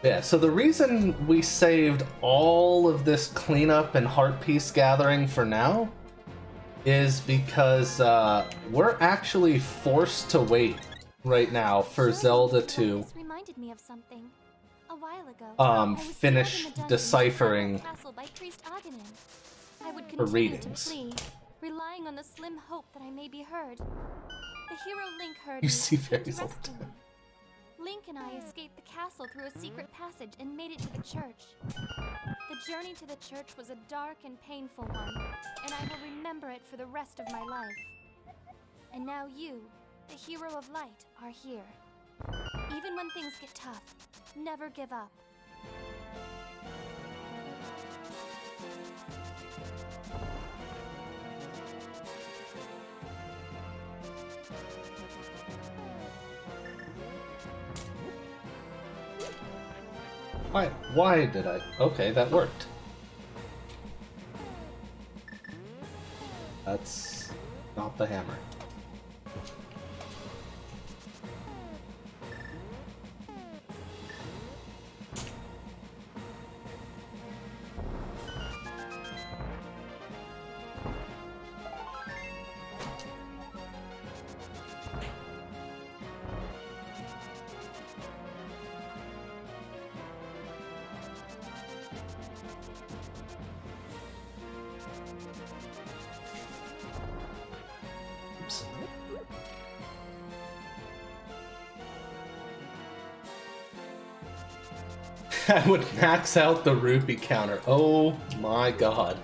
Yeah, so the reason we saved all of this cleanup and heart piece gathering for now is because we're actually forced to wait right now for Zelda to This reminded me of something. A while ago, I was finish sealed in the dungeon deciphering of the castle by Priest Aghanim. I would her continue readings. to flee, relying on the slim hope that I may be heard. The hero Link heard You me see and came to fairies all the rescue me. Link and I escaped the castle through a secret passage and made it to the church. The journey to the church was a dark and painful one, and I will remember it for the rest of my life. And now you, the hero of light, are here. Even when things get tough, never give up. Why did I? Okay, that worked. That's not the hammer. Oops. I would max out the rupee counter. Oh my god.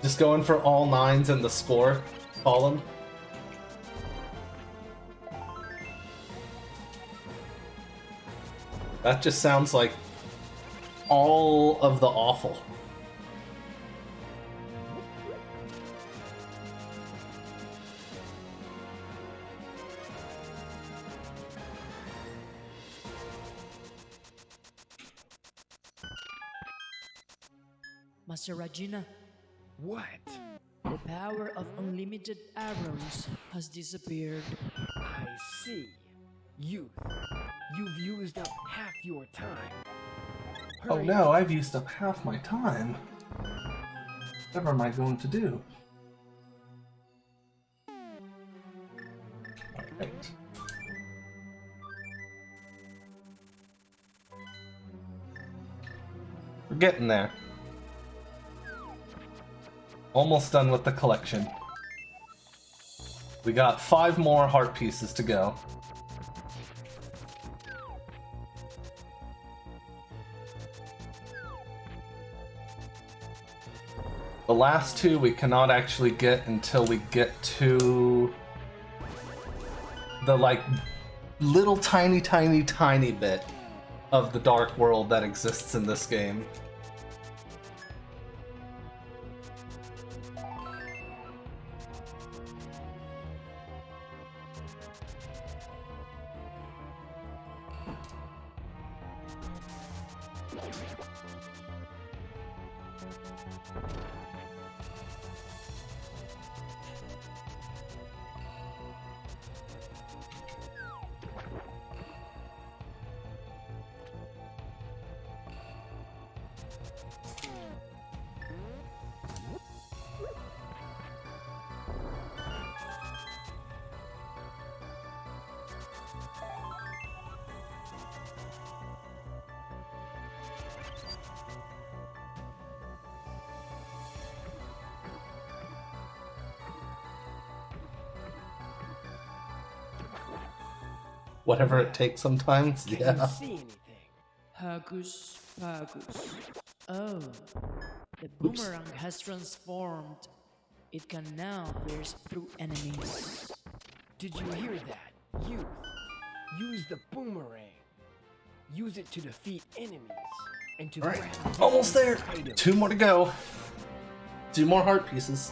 Just going for all 9s in the score column. That just sounds like all of the awful. Master Rajuna, What? the power of unlimited arrows has disappeared. I see. Youth, you've used up half your time. Oh Hurry no, up. I've used up half my time. Whatever am I going to do? Alright. We're getting there. Almost done with the collection. We got 5 more heart pieces to go. The last 2 we cannot actually get until we get to the like little tiny bit of the dark world that exists in this game. Whatever it takes sometimes, Can yeah. you see anything? Hocus Pocus. Oh, the Oops. boomerang has transformed. It can now pierce through enemies. Did you hear that? Youth, use the boomerang. Use it to defeat enemies and to Alright, grab almost there! items. 2 more to go. 2 more heart pieces.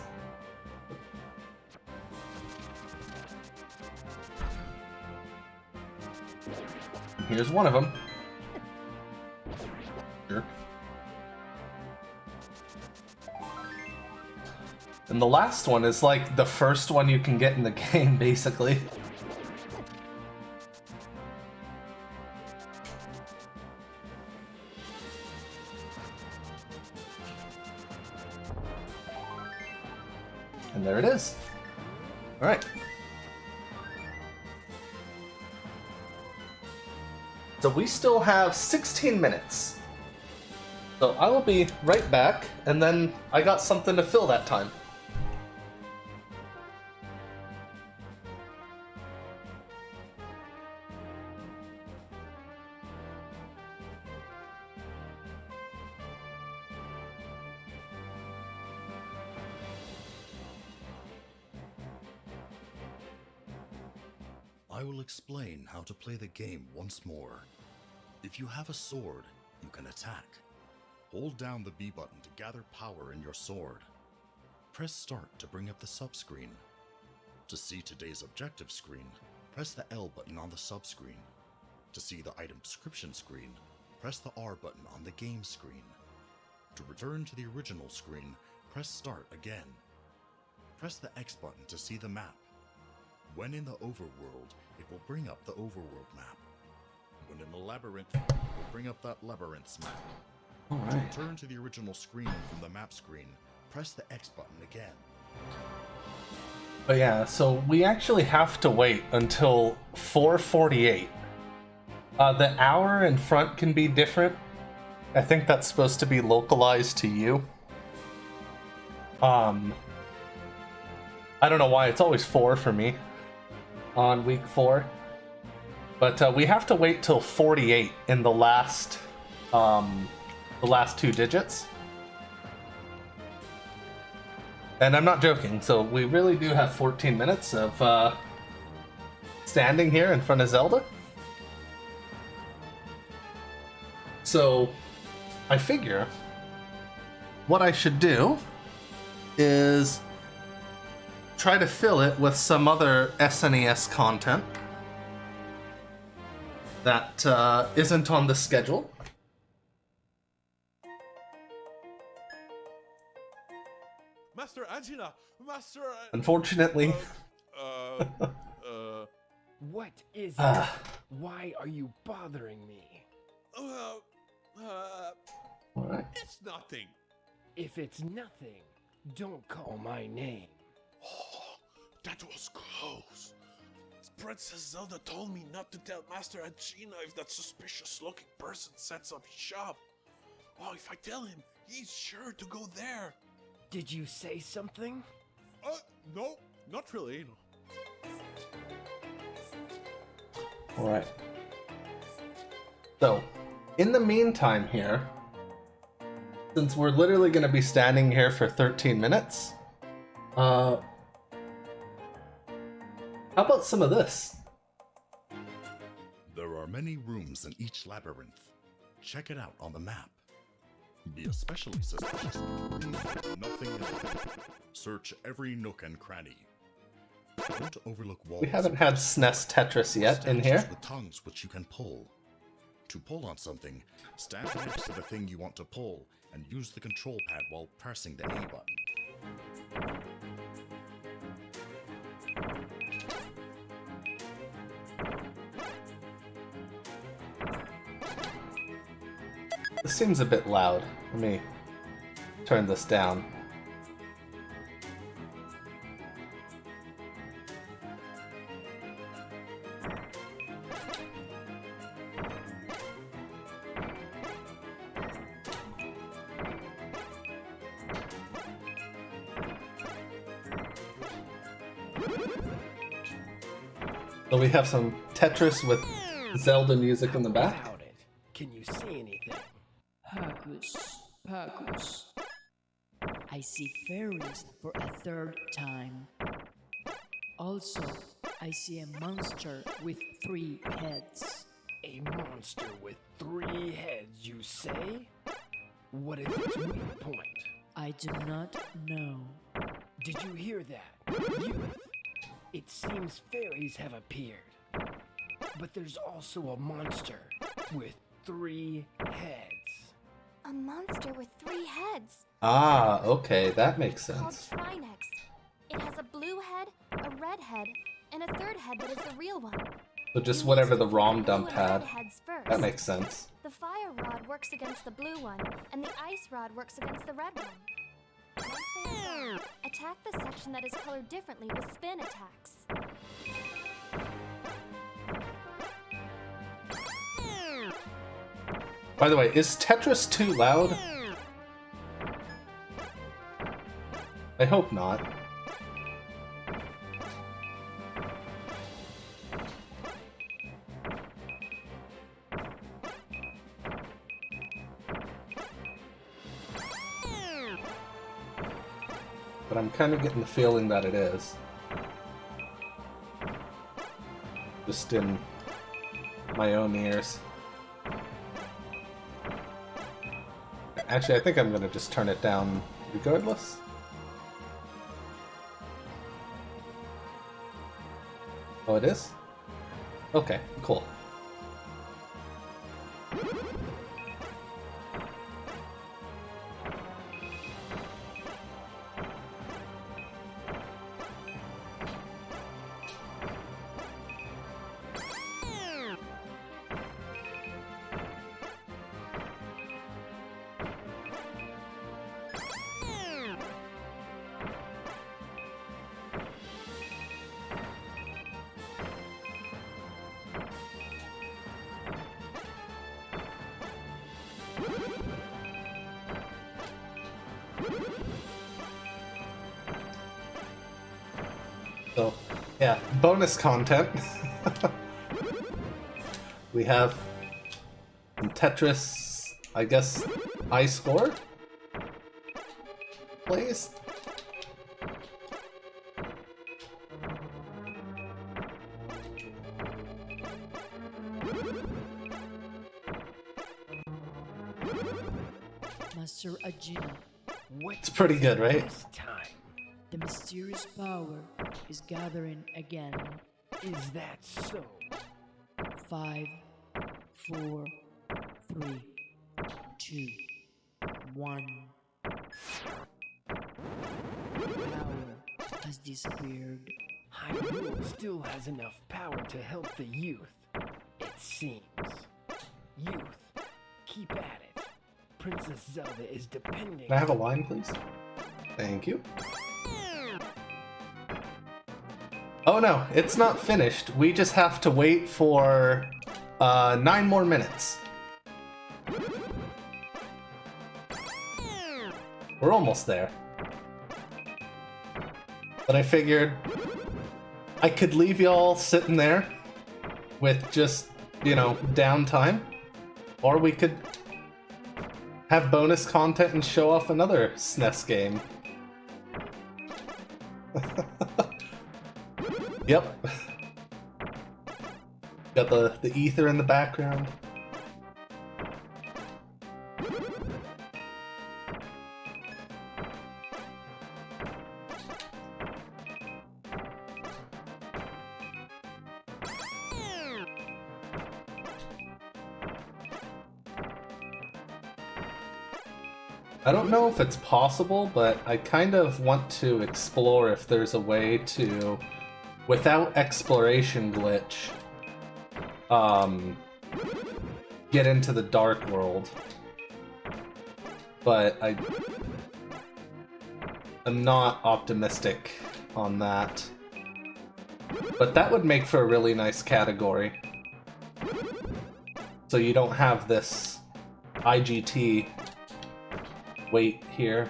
Here's one of them. Sure. And the last one is like the first one you can get in the game, basically. And there it is. Alright. So we still have 16 minutes. So I will be right back, and then I got something to fill that time. I will explain how to play the game once more. If you have a sword, you can attack. Hold down the B button to gather power in your sword. Press start to bring up the subscreen. To see today's objective screen, press the L button on the subscreen. To see the item description screen, press the R button on the game screen. To return to the original screen, press start again. Press the X button to see the map. When in the overworld, it will bring up the overworld map. When in the labyrinth, it will bring up that labyrinth's map. To Alright. return to the original screen from the map screen, press the X button again. But yeah, so we actually have to wait until 4:48. The hour in front can be different. I think that's supposed to be localized to you. I don't know why, it's always 4 for me on week 4. But we have to wait till 48 in the last two digits. And I'm not joking, so we really do have 14 minutes of standing here in front of Zelda. So I figure what I should do is try to fill it with some other SNES content that isn't on the schedule. Master Agina! Master... Unfortunately. What is it? Why are you bothering me? Alright. It's nothing. If it's nothing, don't call my name. Oh, that was close. Princess Zelda told me not to tell Master Agina if that suspicious-looking person sets up shop. Oh, if I tell him, he's sure to go there. Did you say something? No, not really. Alright. So, in the meantime here, since we're literally going to be standing here for 13 minutes, how about some of this? There are many rooms in each labyrinth. Check it out on the map. Be especially suspicious of rooms with nothing in them. Search every nook and cranny. Don't overlook walls. We haven't had SNES Tetris yet in here. With tongues which you can pull. To pull on something, stand next to the thing you want to pull and use the control pad while pressing the A button. This seems a bit loud. Let me turn this down. So we have some Tetris with Zelda music in the back. How about it? Can you see anything? Hocus pocus. I see fairies for a third time. Also, I see a monster with 3 heads. A monster with 3 heads, you say? What is its weak point? I do not know. Did you hear that, youth? It seems fairies have appeared. But there's also a monster with 3 heads. A monster with 3 heads. Ah, okay, that makes Called sense. Trinex. It has a blue head, a red head, and a third head that is the real one. So just You whatever need the to ROM defeat the dump blue and red had. heads first. That makes sense. The fire rod works against the blue one, and the ice rod works against the red one. Once they are gone, attack the section that is colored differently with spin attacks. By the way, is Tetris too loud? I hope not. But I'm kind of getting the feeling that it is. Just in my own ears. Actually, I think I'm gonna just turn it down regardless. Oh, it is? Okay, cool. So, yeah, bonus content. We have some Tetris, I guess, high score? Please? Master Agina, What It's pretty good, right? this time? the mysterious power is gathering again. Is that so? 5, 4, 3, 2, 1. Power has disappeared. Hyrule still has enough power to help the youth, it seems. Youth, keep at it. Princess Zelda is depending. Can I have a line, please? Thank you. Oh no, it's not finished. We just have to wait for 9 more minutes. We're almost there. But I figured I could leave y'all sitting there with just, you know, downtime. Or we could have bonus content and show off another SNES game. Yep. Got the ether in the background. I don't know if it's possible, but I kind of want to explore if there's a way to, without exploration glitch, get into the dark world. But I'm not optimistic on that. But that would make for a really nice category. So you don't have this IGT wait here.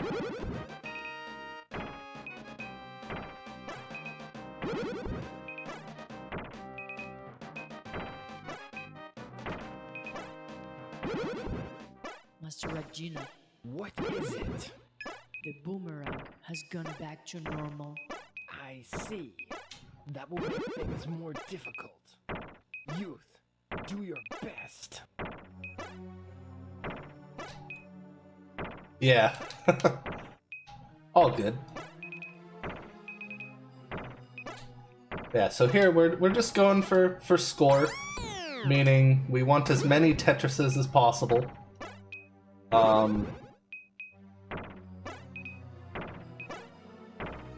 Master Regina, What is it? the boomerang has gone back to normal. I see. That will make things more difficult. Youth, do your best. Yeah. All good. Yeah, so here we're just going for score, meaning we want as many Tetrises as possible.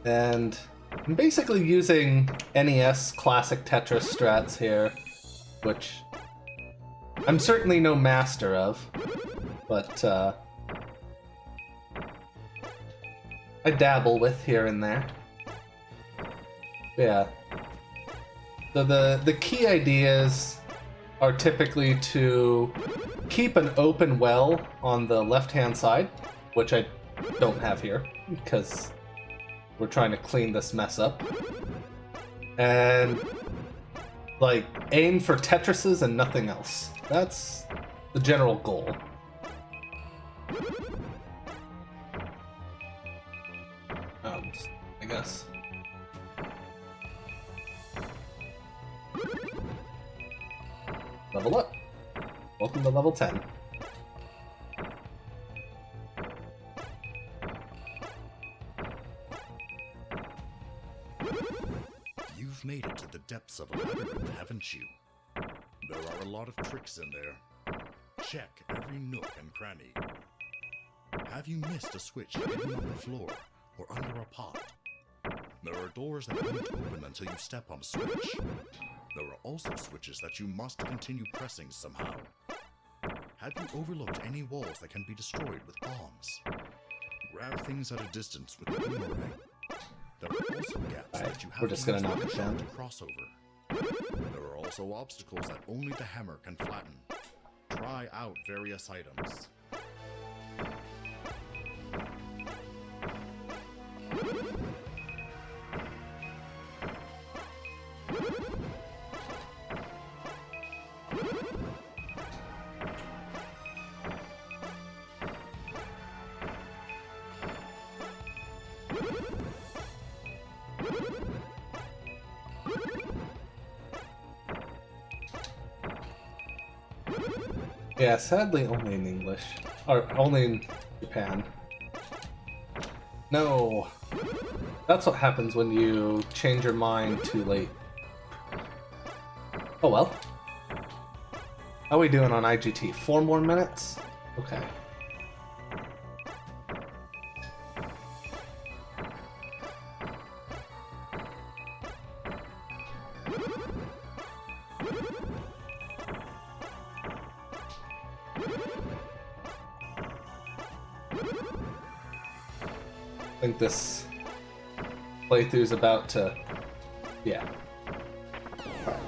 And I'm basically using NES classic Tetris strats here, which I'm certainly no master of, but I dabble with here and there. Yeah. So the key ideas are typically to keep an open well on the left-hand side, which I don't have here because we're trying to clean this mess up. And like aim for Tetrises and nothing else. That's the general goal. I guess. Level up. Welcome to level 10. You've made it to the depths of a labyrinth, haven't you? There are a lot of tricks in there. Check every nook and cranny. Have you missed a switch hidden on the floor or under a pot? There are doors that won't open until you step on a switch. There are also switches that you must continue pressing somehow. Have you overlooked any walls that can be destroyed with bombs? Grab things at a distance with the boomerang. There are also gaps that you have we're just gonna knock it down to cross over. There are also obstacles that only the hammer can flatten. Try out various items. Yeah, sadly only in English. Or only in Japan. No! That's what happens when you change your mind too late. Oh well. How are we doing on IGT? 4 more minutes? Okay. I think this playthrough's about to... yeah. Alright.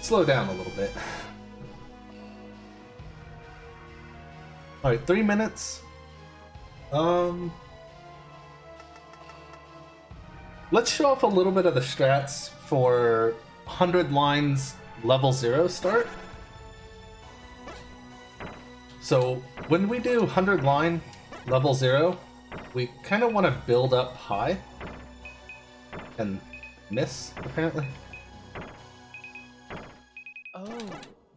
Slow down a little bit. Alright, 3 minutes. Let's show off a little bit of the strats for 100 lines level 0 start. So when we do 100 line level 0, we kind of want to build up high and miss, apparently. Oh,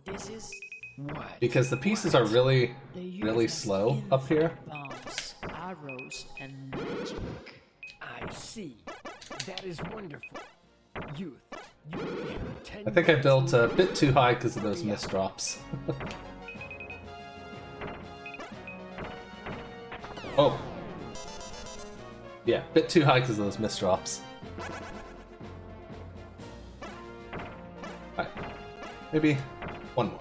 this is What? Because the pieces are really slow up here. Bombs, arrows, and magic. I see. That is wonderful. Youth, you only have 10 I think I minutes built a left. bit too high because of those miss drops. Oh. Yeah, bit too high because of those miss drops. Alright. Maybe one more.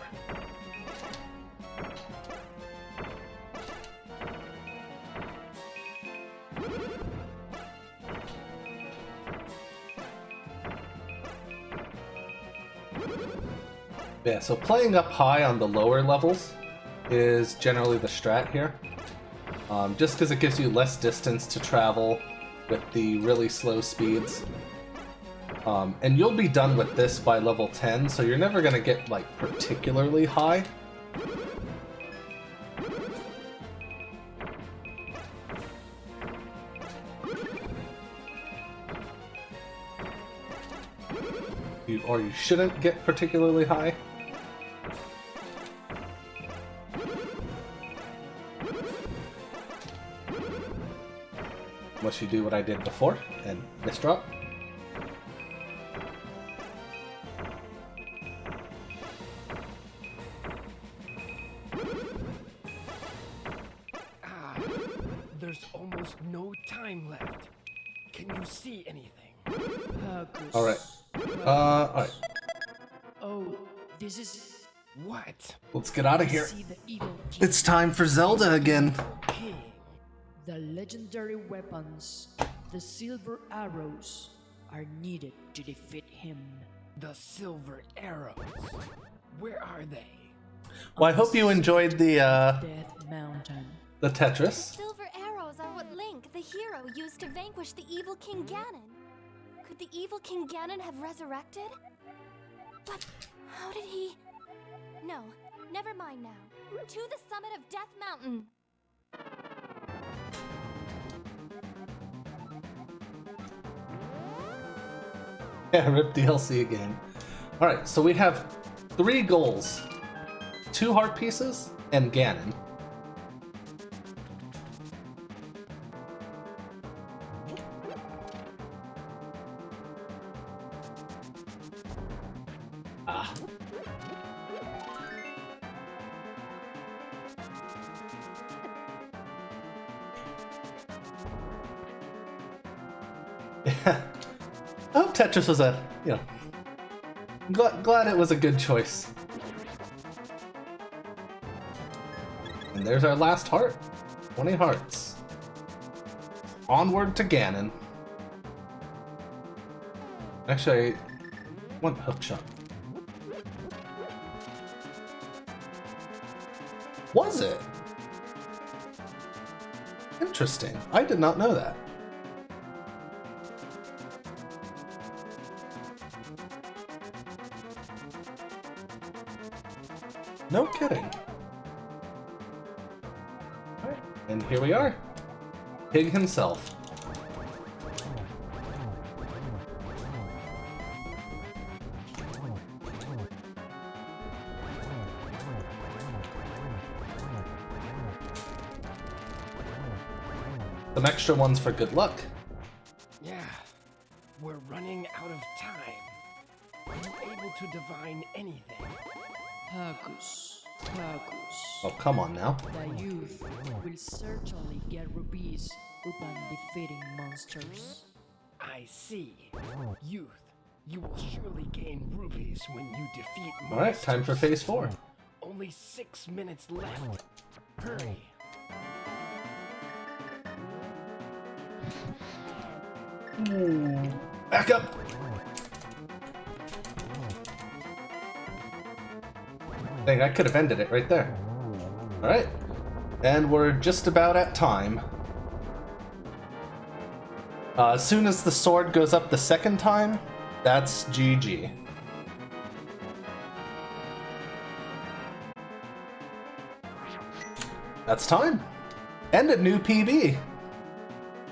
Yeah, so playing up high on the lower levels is generally the strat here. Just because it gives you less distance to travel with the really slow speeds. And you'll be done with this by level 10, so you're never going to get, like, particularly high. Or you shouldn't get particularly high. Unless you do what I did before and misdrop. Ah, there's almost no time left. Can you see anything? Hocus. Alright. Alright. Oh, this is. What? Let's get out of here. See the evil king. It's time for Zelda again. King. The legendary weapons, the silver arrows, are needed to defeat him. The silver arrows. Where are they? Well, I hope you enjoyed the Death Mountain. the The Tetris. silver arrows are what Link, the hero, used to vanquish the evil King Ganon. Could the evil King Ganon have resurrected? But how did he... No, never mind now. To the summit of Death Mountain! Yeah, rip DLC again. Alright, so we have 3 goals. 2 heart pieces and Ganon. Ah. Yeah. I hope Tetris was a, you know, glad it was a good choice. And there's our last heart. 20 hearts. Onward to Ganon. Actually, I want hookshot. Was it? Interesting. I did not know that. No kidding. Alright, and here we are. Pig himself. Some extra ones for good luck. Yeah, we're running out of time. Are you able to divine anything? Hagus, Hagus. Oh, come on now. The youth will certainly get rupees upon defeating monsters. I see. Youth, you will surely gain rupees when you defeat monsters. Alright, time for phase 4. Only 6 minutes left. Hurry. Back up! Dang, I could have ended it right there. Alright. And we're just about at time. As soon as the sword goes up the second time, that's GG. That's time. And a new PB.